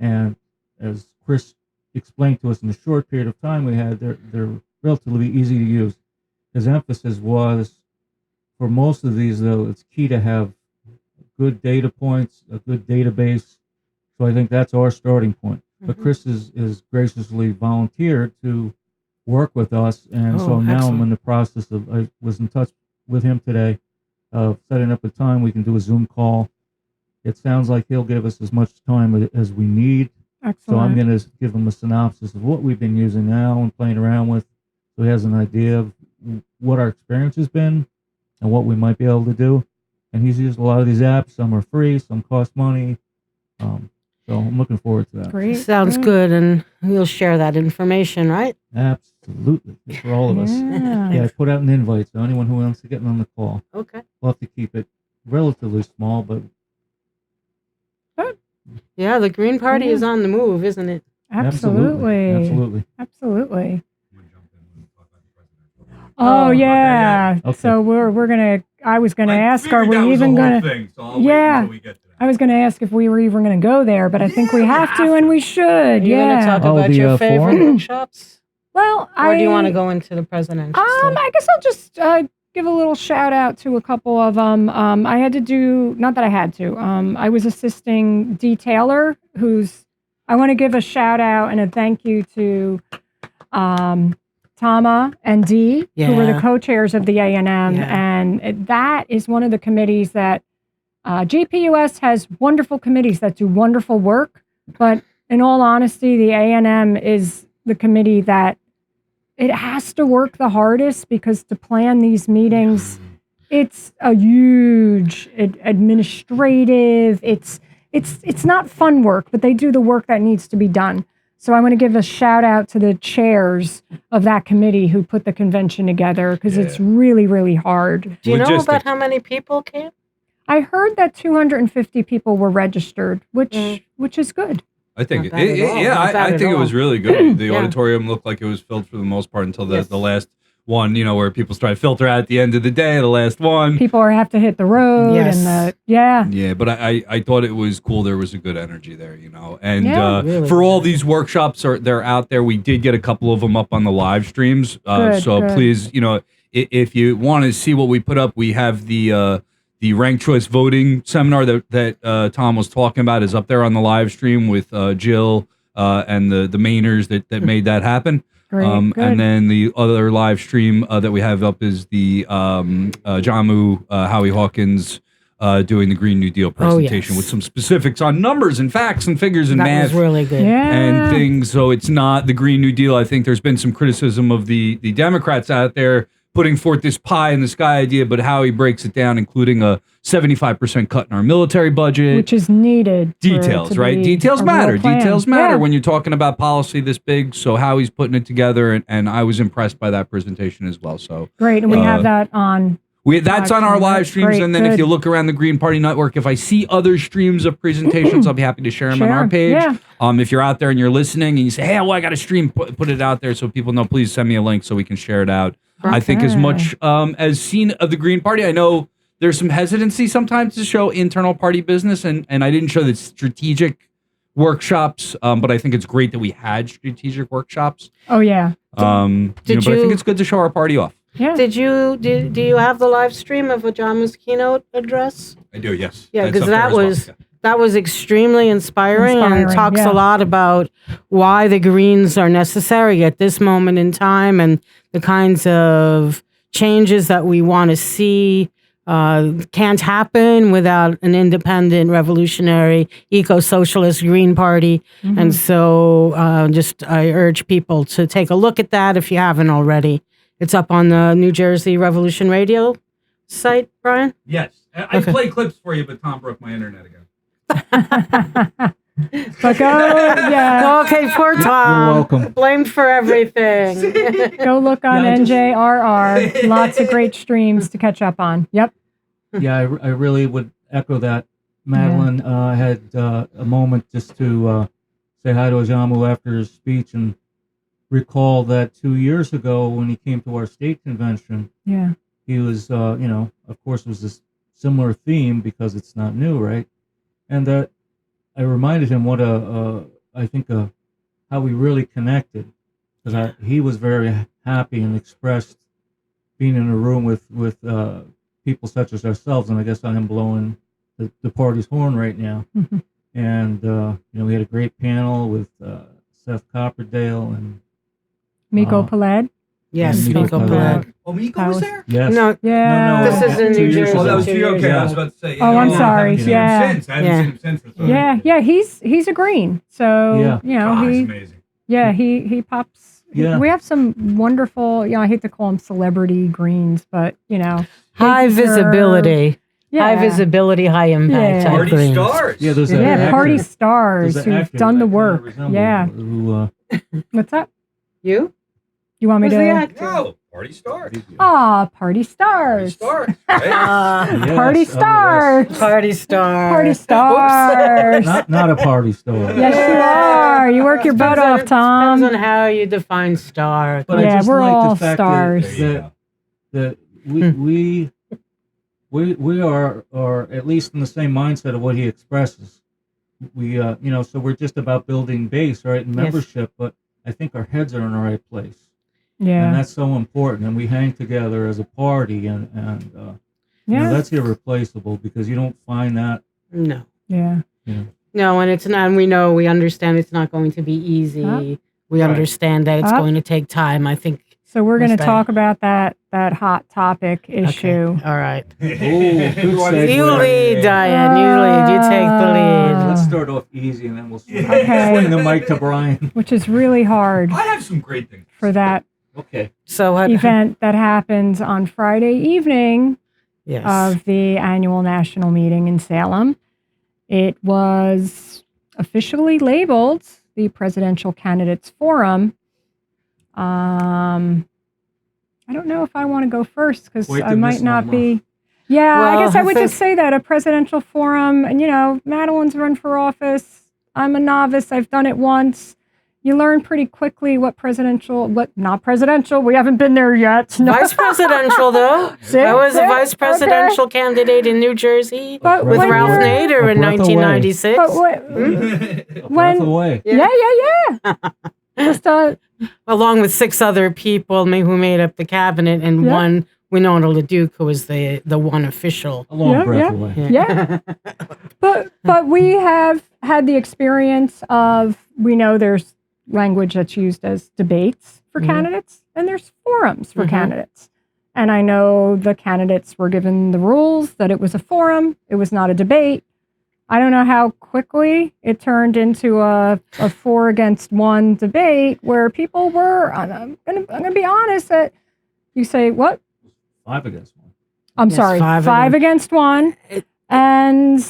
D: and as Chris explained to us in the short period of time we had, they're relatively easy to use. His emphasis was, for most of these, though, it's key to have good data points, a good database. So I think that's our starting point. But Chris is graciously volunteered to work with us, and so now I'm in the process of, I was in touch with him today, of setting up a time we can do a Zoom call. It sounds like he'll give us as much time as we need.
B: Excellent.
D: So I'm going to give him a synopsis of what we've been using now and playing around with, so he has an idea of what our experience has been and what we might be able to do. And he's used a lot of these apps. Some are free, some cost money. So I'm looking forward to that.
B: Great.
C: Sounds good, and we'll share that information, right?
D: Absolutely. It's for all of us. Yeah, I put out an invite, so anyone who wants to get on the call.
C: Okay.
D: We'll have to keep it relatively small, but...
C: Yeah, the Green Party is on the move, isn't it?
B: Absolutely. Oh,
A: Okay,
B: yeah.
D: Okay.
B: So we're gonna. I was gonna ask, are we even gonna? I was gonna ask if we were even gonna go there, but I think we have to, and we should.
C: You're going to talk about your favorite
D: forum?
C: workshops?
B: Well,
C: Or do you want to go into the presidential stuff?
B: I guess I'll just give a little shout out to a couple of them. I had to do, not that I had to. I was assisting Dee Taylor, I want to give a shout out and a thank you to Tama and Dee, who were the co-chairs of the A&M, and that is one of the committees that GPUS has wonderful committees that do wonderful work, but in all honesty, the A&M is the committee that it has to work the hardest, because to plan these meetings, it's a huge administrative, it's not fun work, but they do the work that needs to be done. So I want to give a shout out to the chairs of that committee who put the convention together, because it's really, really hard.
C: Do you know about how many people came?
B: I heard that 250 people were registered, which is good.
E: I think,
C: I
E: think it was really good. The auditorium looked like it was filled for the most part until the last one, where people try to filter out at the end of the day, the last one.
B: People have to hit the road. And
E: Yeah, but I thought it was cool. There was a good energy there, And
C: really
E: for all these workshops, they're out there. We did get a couple of them up on the live streams.
B: Good.
E: Please, if you want to see what we put up, we have the ranked choice voting seminar that Tom was talking about is up there on the live stream with Jill and the Mainers that made that happen.
B: Great,
E: and then the other live stream that we have up is the Jamu Howie Hawkins doing the Green New Deal presentation with some specifics on numbers and facts and figures and math.
C: That was really good.
E: And things. So it's not the Green New Deal. I think there's been some criticism of the Democrats out there putting forth this pie in the sky idea, but how he breaks it down, including a 75% cut in our military budget.
B: Which is needed.
E: Details, right? Details matter. Details matter when you're talking about policy this big. So how he's putting it together, and I was impressed by that presentation as well. So
B: great, and we have that on.
E: That's on our live streams,
B: great,
E: and then if you look around the Green Party Network, if I see other streams of presentations, I'll be happy to share them on our page.
B: Yeah.
E: If you're out there and you're listening and you say, hey, I got a stream, put it out there so people know, please send me a link so we can share it out. I think as much as seen of the Green Party, I know there's some hesitancy sometimes to show internal party business, and I didn't show the strategic workshops, but I think it's great that we had strategic workshops.
B: Oh, yeah.
E: But I think it's good to show our party off.
B: Yeah.
C: Do you have the live stream of Ajama's keynote address?
E: I do, yes.
C: Yeah, because that was extremely inspiring and talks a lot about why the Greens are necessary at this moment in time and the kinds of changes that we want to see can't happen without an independent, revolutionary, eco-socialist Green Party. Mm-hmm. And so I urge people to take a look at that if you haven't already. It's up on the New Jersey Revolution Radio site, Brian?
E: Yes. I play clips for you, but Tom broke my internet again.
B: But
C: Okay, poor Tom.
D: You're welcome.
C: Blamed for everything.
B: Go look on NJRR. Lots of great streams to catch up on. Yep.
D: Yeah, I really would echo that. Madelyn had a moment just to say hi to Ajamu after his speech and recall that 2 years ago when he came to our state convention, he was, of course, it was this similar theme because it's not new, right? And that I reminded him what how we really connected, because he was very happy and expressed being in a room with people such as ourselves, and I guess I am blowing the party's horn right now.
B: Mm-hmm.
D: And we had a great panel with Seth Copperdale and
B: Miko Peled.
C: Yes,
D: Miko Peled.
E: Oh, Miko was there?
D: Yes.
C: No,
B: this
C: is in New Jersey.
E: Oh, that was okay. I was about to say.
B: I'm sorry.
E: I haven't seen him since.
B: Yeah. He's a Green, so
E: he's amazing.
B: Yeah, he pops.
D: Yeah.
B: We have some wonderful. I hate to call them celebrity Greens, but
C: high visibility.
B: Yeah.
C: High visibility, high impact.
B: Yeah.
E: Party stars.
D: Yeah, there's
B: party stars who've done the work. Yeah. What's that?
C: You
B: want me to?
E: No, party stars.
B: Party stars.
E: Party stars. Right?
B: Party stars.
C: Party star.
B: Party stars.
D: Not a party star.
B: Yes, you are. You work your butt off, Tom.
C: Depends on how you define star.
D: But I just
B: we're
D: like
B: all
D: the fact
B: stars.
D: that we are at least in the same mindset of what he expresses. We so we're just about building base, right, and membership, but I think our heads are in the right place.
B: Yeah.
D: And that's so important, and we hang together as a party, and that's irreplaceable because you don't find that.
C: No.
B: Yeah.
C: No, and it's not. And we understand it's not going to be easy. We understand that it's going to take time. I think.
B: So we're going to talk about that hot topic issue.
C: Okay. All right.
D: Good segue.
C: You lead, Diane. You lead. You take the lead.
D: Let's start off easy, and then we'll swing the mic to Brian.
B: Which is really hard
E: I have some great things
B: for that
C: So
B: event that happens on Friday evening of the annual national meeting in Salem. It was officially labeled the Presidential Candidates Forum. I don't know if I want to go first because I might not be. Yeah, well, I guess I would just say that a presidential forum, and Madelyn's run for office. I'm a novice. I've done it once. You learn pretty quickly what not presidential. We haven't been there yet. No.
C: Vice presidential, though. I was a vice presidential candidate in New Jersey with Ralph Nader in 1996.
B: Just
C: along with 6 other people who made up the cabinet, and one Winona LaDuke, who was the one official.
D: A long breath away.
B: Yeah. But we have had the experience of, we know there's language that's used as debates for candidates, and there's forums for candidates. And I know the candidates were given the rules that it was a forum, it was not a debate. I don't know how quickly it turned into a 4 against 1 debate where people were, I'm going to be honest, that You say what?
D: 5 against 1.
B: I'm
C: Yes,
B: sorry,
C: five
B: five against one. And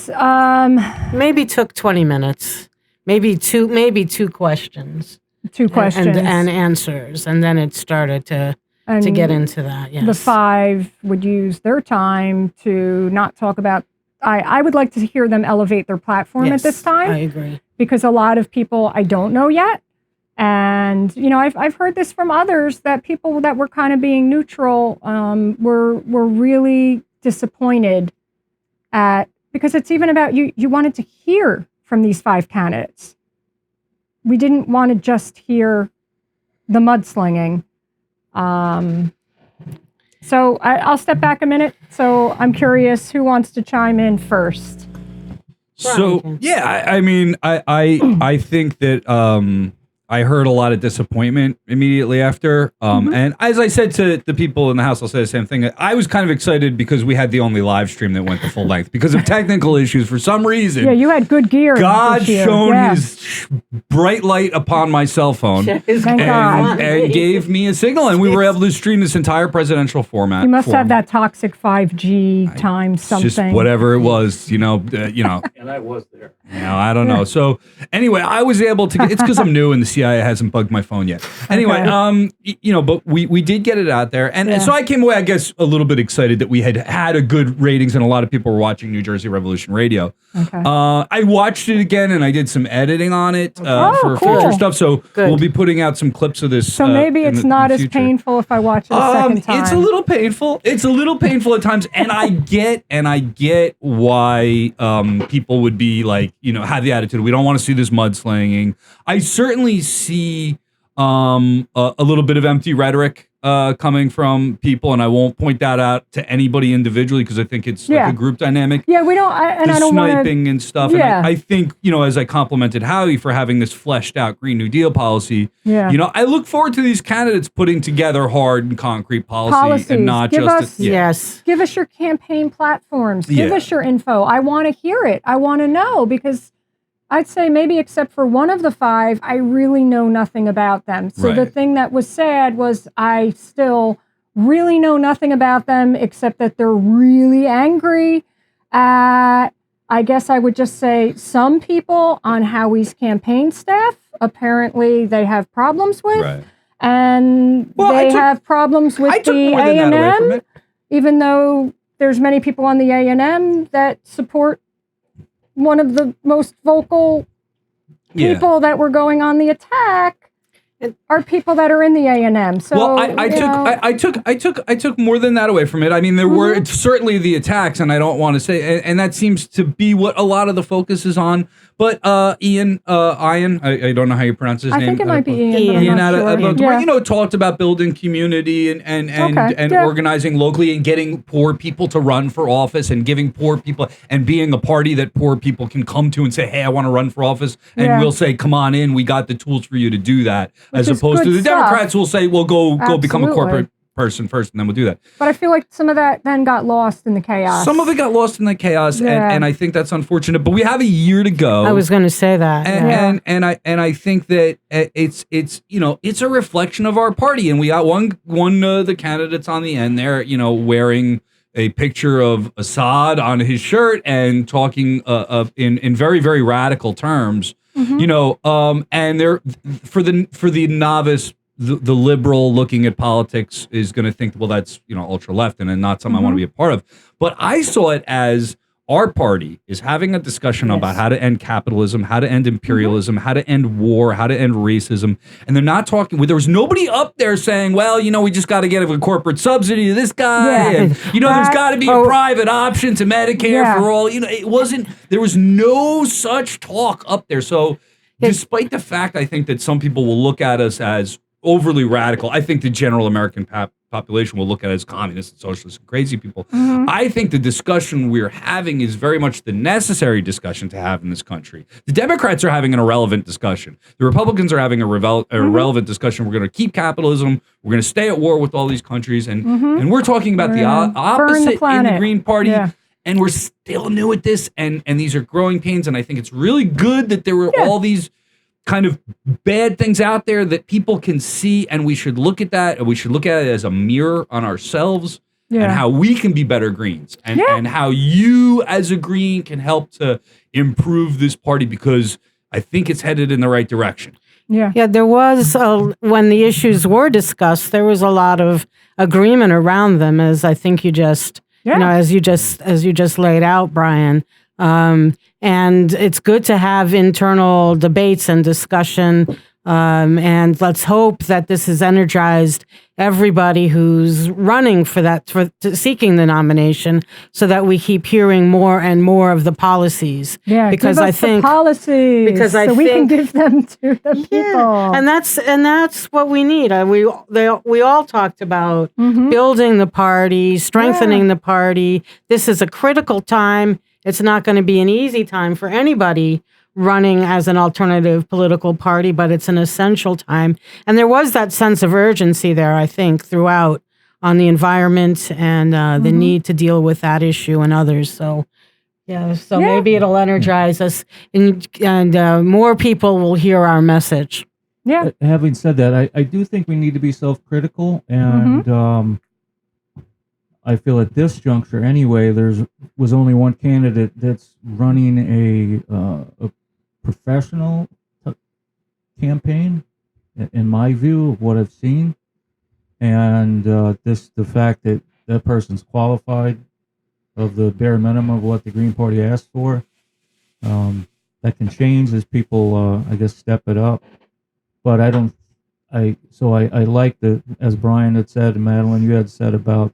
C: Maybe took 20 minutes. Maybe two questions.
B: two questions.
C: And answers. And then it started to get into that. Yes.
B: The 5 would use their time to not talk about. I would like to hear them elevate their platform
C: Yes,
B: at this time.
C: I agree.
B: Because a lot of people I don't know yet. And, I've heard this from others that people that were kind of being neutral were really disappointed because it's even about you wanted to hear from these 5 candidates. We didn't want to just hear the mudslinging. So I'll step back a minute. So I'm curious who wants to chime in first.
E: So yeah, I mean, I think that I heard a lot of disappointment immediately after. And as I said to the people in the house, I'll say the same thing. I was kind of excited because we had the only live stream that went the full length because of technical issues. For some reason,
B: Yeah, you had good gear.
E: God
B: this year.
E: shone
B: Yeah.
E: his bright light upon my cell phone
B: Thank God.
E: and gave me a signal, and we were able to stream this entire presidential format.
B: You must have
E: form.
B: that toxic 5G times something.
E: Just whatever it was,
D: And I was there.
E: I don't know. So anyway, I was able to it's because I'm new and the CIA hasn't bugged my phone yet. Anyway, but we did get it out there. And so I came away, I guess, a little bit excited that we had a good ratings and a lot of people were watching New Jersey Revolution Radio.
B: Okay.
E: I watched it again and I did some editing on it for
B: cool.
E: future stuff. So
C: Good.
E: we'll be putting out some clips of this.
B: So maybe it's not as
E: future.
B: painful if I watch it a second time.
E: It's a little painful. It's a little painful at times, and I get why people would be like, have the attitude we don't want to see this mudslinging. I certainly see a little bit of empty rhetoric coming from people, and I won't point that out to anybody individually because I think it's like a group dynamic.
B: Yeah, we don't. I don't want
E: sniping and stuff.
B: Yeah.
E: And I think, as I complimented Howie for having this fleshed out Green New Deal policy,
B: Yeah.
E: I look forward to these candidates putting together hard and concrete policy
B: Policies.
E: and not
B: Give
E: just
B: us-
C: Yes.
B: Give us your campaign platforms. Give
E: Yeah.
B: us your info. I want to hear it. I want to know because I'd say maybe except for one of the 5, I really know nothing about them. So the
E: Right.
B: thing that was sad was I still really know nothing about them except that they're really angry at, I guess I would just say, some people on Howie's campaign staff. Apparently they have problems with.
E: Right.
B: And
E: Well,
B: they have problems with
E: I took
B: the
E: more than that away from
B: A&M,
E: it.
B: even though there's many people on the A&M that support one of the most vocal people that were going on the attack are people that are in the A&M. So
E: Well, I took more than that away from it. I mean, there were certainly the attacks, and I don't want to say, and that seems to be what a lot of the focus is on. But Ian, I don't know how you pronounce his name.
B: I think it might be Ian.
E: Ian
B: But I'm not sure. Yeah.
E: talked about building community and
B: Okay, yeah.
E: organizing locally and getting poor people to run for office and giving poor people and being a party that poor people can come to and say, hey, I want to run for office. And
B: Yeah.
E: we'll say, come on in. We got the tools for you to do that. As
B: is
E: opposed to
B: good
E: the
B: stuff.
E: Democrats will say, well, go become a
B: Absolutely.
E: corporate person first and then we'll do that.
B: But I feel like some of that then got lost in the chaos.
E: Some of it got lost in the chaos
B: Yeah.
E: and I think that's unfortunate, but we have a year to go.
C: I was going to say that.
E: And, and I think that it's a reflection of our party, and we got one the candidates on the end there, wearing a picture of Assad on his shirt and talking in very, very radical terms, and they're for the novice. The liberal looking at politics is going to think, well, that's ultra left and not something I want to be a part of. But I saw it as our party is having a discussion about how to end capitalism, how to end imperialism, how to end war, how to end racism. And they're not talking, there was nobody up there saying, well, we just got to get a corporate subsidy to this guy.
B: Yeah.
E: And, there's got to be a private option to Medicare for all. It wasn't, there was no such talk up there. So despite the fact, I think that some people will look at us as overly radical, I think the general American population will look at it as communists and socialists and crazy people. I think the discussion we're having is very much the necessary discussion to have in this country. The Democrats are having an irrelevant discussion. The Republicans are having a relevant discussion. We're going to keep capitalism. We're going to stay at war with all these countries. And we're talking about the opposite in the Green Party.
B: Yeah.
E: And we're still new at this. And these are growing pains. And I think it's really good that there were all these kind of bad things out there that people can see, and we should look at that, and we should look at it as a mirror on ourselves and how we can be better Greens, and how you as a Green can help to improve this party, because I think it's headed in the right direction.
C: Yeah, there was, when the issues were discussed, there was a lot of agreement around them, as I think you just, as you just laid out, Brian. And it's good to have internal debates and discussion. And let's hope that this has energized everybody who's running seeking the nomination, so that we keep hearing more and more of the policies.
B: Yeah,
C: because
B: give us the policies, so we can give them to the people.
C: And that's what we need. We all talked about building the party, strengthening the party. This is a critical time. It's not going to be an easy time for anybody running as an alternative political party, but it's an essential time. And there was that sense of urgency there, I think, throughout on the environment and the need to deal with that issue and others. So, maybe it'll energize us, and more people will hear our message.
B: Yeah.
D: Having said that, I do think we need to be self-critical, and I feel at this juncture anyway, was only one candidate that's running a professional campaign, in my view of what I've seen, and the fact that that person's qualified of the bare minimum of what the Green Party asked for, that can change as people, I guess, step it up. But I like the, as Brian had said, and Madelyn, you had said about,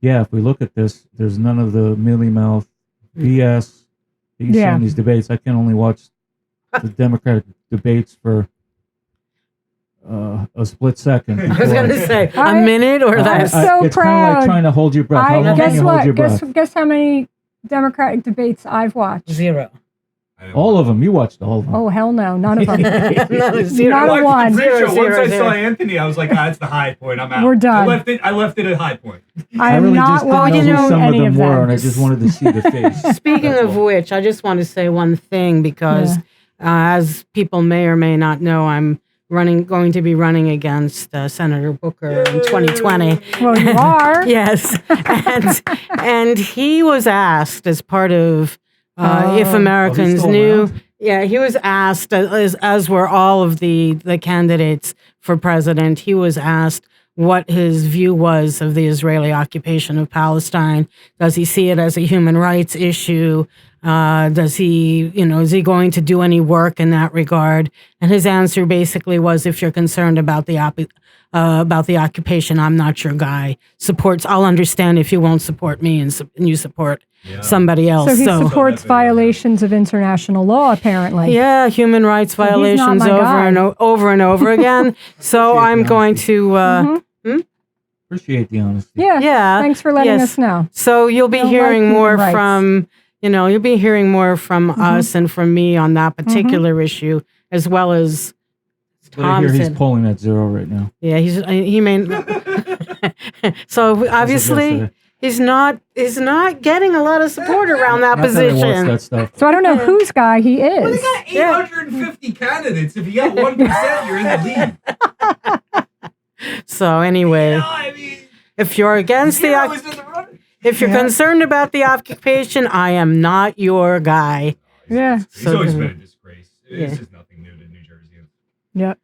D: if we look at this, there's none of the mealy-mouth BS that you see in these debates. I can only watch the Democratic debates for a split second.
C: I was going to say a minute or that.
B: I'm so
D: it's
B: proud.
D: kind of like trying to hold your breath. How long can you hold your breath?
B: Guess how many Democratic debates I've watched?
C: 0.
D: All of them. You watched all of them.
B: Oh, hell no. None of them.
C: No, 0.
B: Not a one.
E: Once I
C: zero.
E: saw Anthony, I was like, that's the high point. I'm out.
B: We're done.
E: I left it at high point.
B: I am
D: really
B: not
D: just didn't know
B: watching
D: who some of
B: any
D: them
B: of
D: were,
B: them.
D: and I just wanted to see the face.
C: Speaking of which, I just want to say one thing, because as people may or may not know, I'm going to be running against Senator Booker in 2020.
B: Well, you are.
C: Yes. And he was asked as part of If Americans Knew. Yeah, he was asked, as were all of the candidates for president, he was asked what his view was of the Israeli occupation of Palestine. Does he see it as a human rights issue? Is he going to do any work in that regard? And his answer basically was, if you're concerned about the occupation, I'm not your guy. I'll understand if you won't support me and you support somebody else.
B: So he supports violations of international law, apparently.
C: Yeah, human rights violations over and over again. So I'm going to...
D: Appreciate the honesty.
B: Yeah. Thanks for letting us know.
C: So you'll be hearing more from... you'll be hearing more from us and from me on that particular issue, as well as
D: Tom. He's polling at 0 right now.
C: Yeah, he may. So obviously, he's not getting a lot of support around that position.
D: That stuff.
B: So I don't know whose guy he is.
E: Well, they got 850 candidates. If you got 1%, you're in the lead.
C: So anyway, if you're against if you're concerned about the occupation, I am not your guy.
B: Yeah.
E: He's always been a disgrace. This is nothing new to New Jersey.
B: Yep.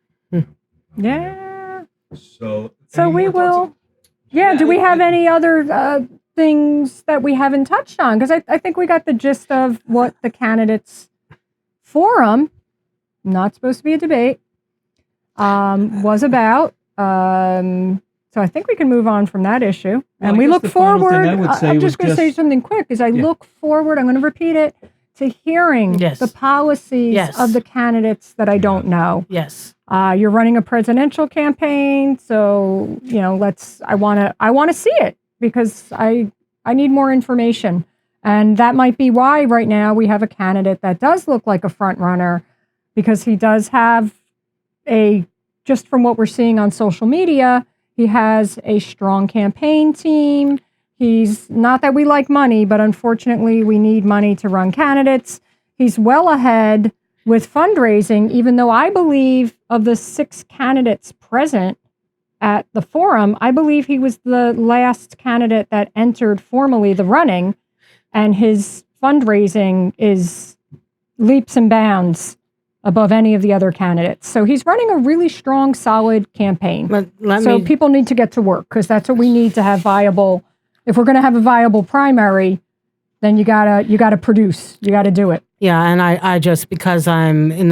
B: Yeah.
E: So
B: we will. Yeah. Do we have any other things that we haven't touched on? Because I think we got the gist of what the candidates forum, not supposed to be a debate, was about. So I think we can move on from that issue. And we look forward. I'm just going to say something quick. I look forward, I'm going to repeat it, to hearing the policies of the candidates that I don't know.
C: Yes.
B: You're running a presidential campaign, so I want to see it, because I need more information. And that might be why right now we have a candidate that does look like a front runner, because he does have just from what we're seeing on social media, he has a strong campaign team. He's not that we like money, but unfortunately we need money to run candidates. He's well ahead with fundraising, even though I believe of the 6 candidates present at the forum, I believe he was the last candidate that entered formally the running, and his fundraising is leaps and bounds above any of the other candidates. So he's running a really strong, solid campaign.
C: But
B: People need to get to work, because that's what we need to have viable. If we're going to have a viable primary, then you gotta produce. You gotta do it.
C: Yeah, and I just, because I am in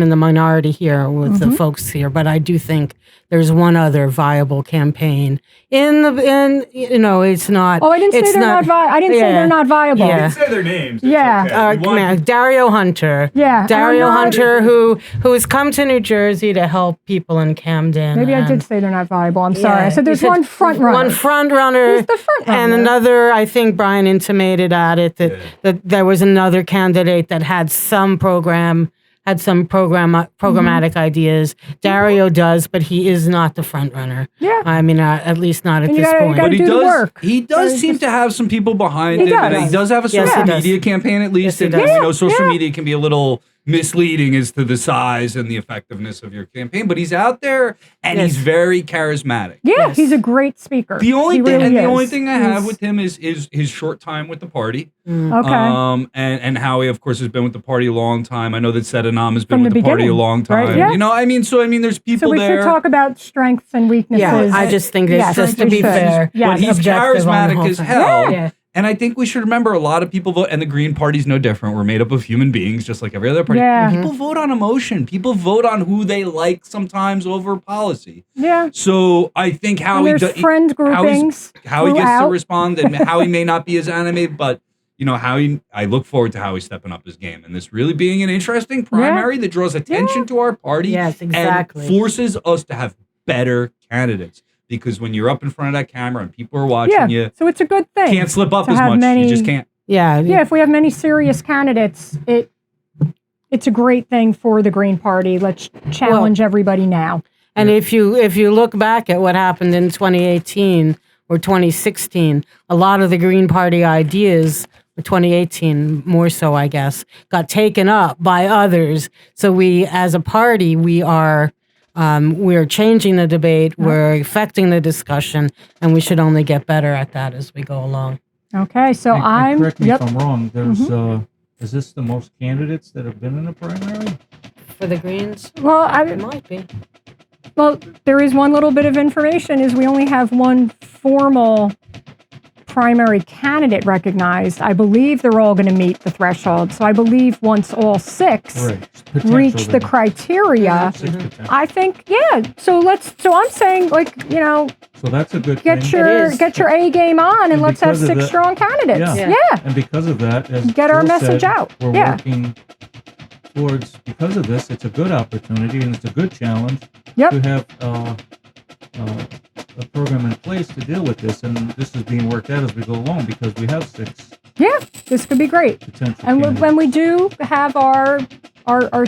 C: the minority here with the folks here, but I do think there's one other viable campaign it's not.
B: Oh, I didn't say they're not viable. I didn't say they're not viable.
C: Yeah.
A: You can say their names. It's
B: Yeah.
A: okay.
C: Dario Hunter.
B: Yeah,
C: Dario
B: I'm not-
C: Hunter, who has come to New Jersey to help people in Camden.
B: Maybe I did say they're not viable. I'm sorry. I said there's one front runner.
C: One front runner.
B: Who's the front runner?
C: And another, I think Brian intimated at it that there was another candidate that had some programmatic ideas. Dario does, but he is not the front runner.
B: Yeah.
C: I mean, at least not at
B: And you
C: this
B: gotta- you
C: point.
B: gotta
E: But he
B: do the
E: does.
B: work.
E: He does seem to have some people behind
B: He
E: him. And
B: does.
E: he does have a
C: Yes,
E: social
C: he does.
E: media campaign, at least.
C: Yes, he
E: And
C: does.
E: we know social
B: Yeah.
E: media can be a little misleading as to the size and the effectiveness of your campaign. But he's out there, and he's very charismatic.
B: Yeah,
C: Yes.
B: he's a great speaker.
E: The only
B: He
E: thing,
B: really
E: and the
B: is.
E: only thing I have
B: He's-
E: with him is his short time with the party.
B: Okay.
E: And Howie, of course, has been with the party a long time. I know that Sedanam has been
B: From
E: with
B: the
E: the party a
B: beginning,
E: long
B: right?
E: time.
B: Yeah.
E: You know, there's people
B: So we
E: there.
B: should talk about strengths and weaknesses.
C: Yeah, I just think
B: Yes,
C: just to
B: we
C: be
B: should.
C: fair.
B: Yes.
E: But he's
C: objective on the
E: charismatic
C: whole
E: as
C: thing.
E: hell.
C: Yeah.
E: And I think we should remember a lot of people vote, and the Green Party's no different. We're made up of human beings, just like every other party.
B: Yeah.
E: People vote on emotion. People vote on who they like sometimes over policy.
B: Yeah.
E: So I think
B: And
E: Howie
B: there's friend groupings.
E: Howie gets to
B: throughout.
E: respond, and Howie may not be as animated, but Howie, I look forward to Howie stepping up his game and this really being an interesting primary that draws attention to our party
C: Yes, exactly.
E: and forces us to have better candidates. Because when you're up in front of that camera and people are watching
B: Yeah.
E: you,
B: So it's a good thing.
E: can't slip up
B: to
E: as
B: have
E: much.
B: many-
E: You just can't.
C: Yeah.
B: Yeah, if we have many serious candidates, it's a great thing for the Green Party. Let's challenge everybody now.
C: And if you look back at what happened in 2018 or 2016, a lot of the Green Party ideas, or 2018 more so, I guess, got taken up by others. So we, as a party, we're changing the debate, we're affecting the discussion, and we should only get better at that as we go along.
B: Okay, so
D: And
B: I'm.
D: correct me
B: Yep.
D: if I'm wrong. There's is this the most candidates that have been in a primary?
C: For the Greens,
B: Well,
C: it might be.
B: Well, there is one little bit of information is we only have one formal primary candidate recognized. I believe they're all going to meet the threshold. So I believe once all 6
D: Right. Potential
B: reach the
D: then.
B: criteria,
D: 6 potential.
B: I think, yeah. So I'm saying,
D: So that's a good
B: get
D: thing.
B: your A game on and
D: And
B: let's have
D: because of
B: 6
D: that-
B: strong candidates.
D: Yeah.
B: Yeah.
D: And because of that, as
B: Get our
D: Jill
B: message
D: said,
B: out.
D: we're
B: Yeah.
D: working towards, because of this, it's a good opportunity and it's a good challenge
B: Yep.
D: to have a program in place to deal with this. And this is being worked out as we go along because we have 6
B: Yeah. This could be great.
D: potential
B: And
D: candidates.
B: when we do have our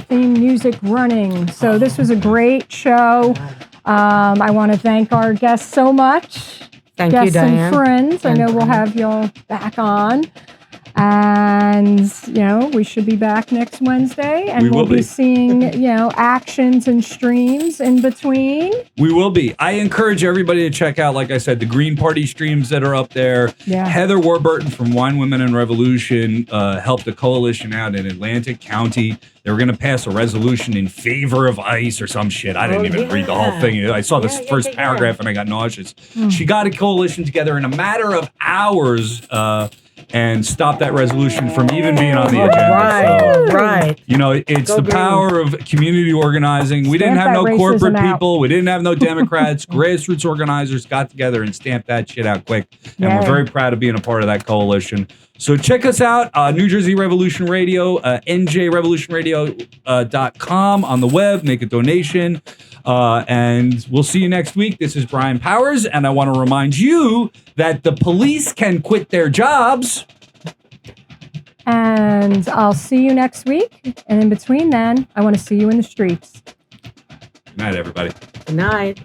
B: theme music running. So this was a great show. I want to thank our guests so much.
C: Thank you,
B: Guests
C: Diane.
B: and friends. I
C: And
B: know we'll
C: Brian.
B: have y'all back on. And, we should be back next Wednesday. And
E: We
B: we'll
E: will be.
B: seeing, actions and streams in between.
E: We will be. I encourage everybody to check out, like I said, the Green Party streams that are up there.
B: Yeah.
E: Heather Warburton from Wine, Women, and Revolution helped a coalition out in Atlantic County. They were going to pass a resolution in favor of ICE or some shit. I didn't even read the whole thing. I saw this first paragraph and I got nauseous. She got a coalition together in a matter of hours and stopped that resolution from even being on the agenda. So,
C: Right.
E: it's
C: Go
E: the
C: Green.
E: power of community organizing. We didn't
B: Stamp
E: have
B: that
E: no corporate
B: racism out.
E: people. We didn't have no Democrats. Grassroots organizers got together and stamped that shit out quick. And we're
B: Yay.
E: very proud of being a part of that coalition. So check us out, New Jersey Revolution Radio, njrevolutionradio.com on the web. Make a donation. And we'll see you next week. This is Brian Powers. And I want to remind you that the police can quit their jobs.
B: And I'll see you next week. And in between then, I want to see you in the streets.
E: Good night, everybody.
C: Good night.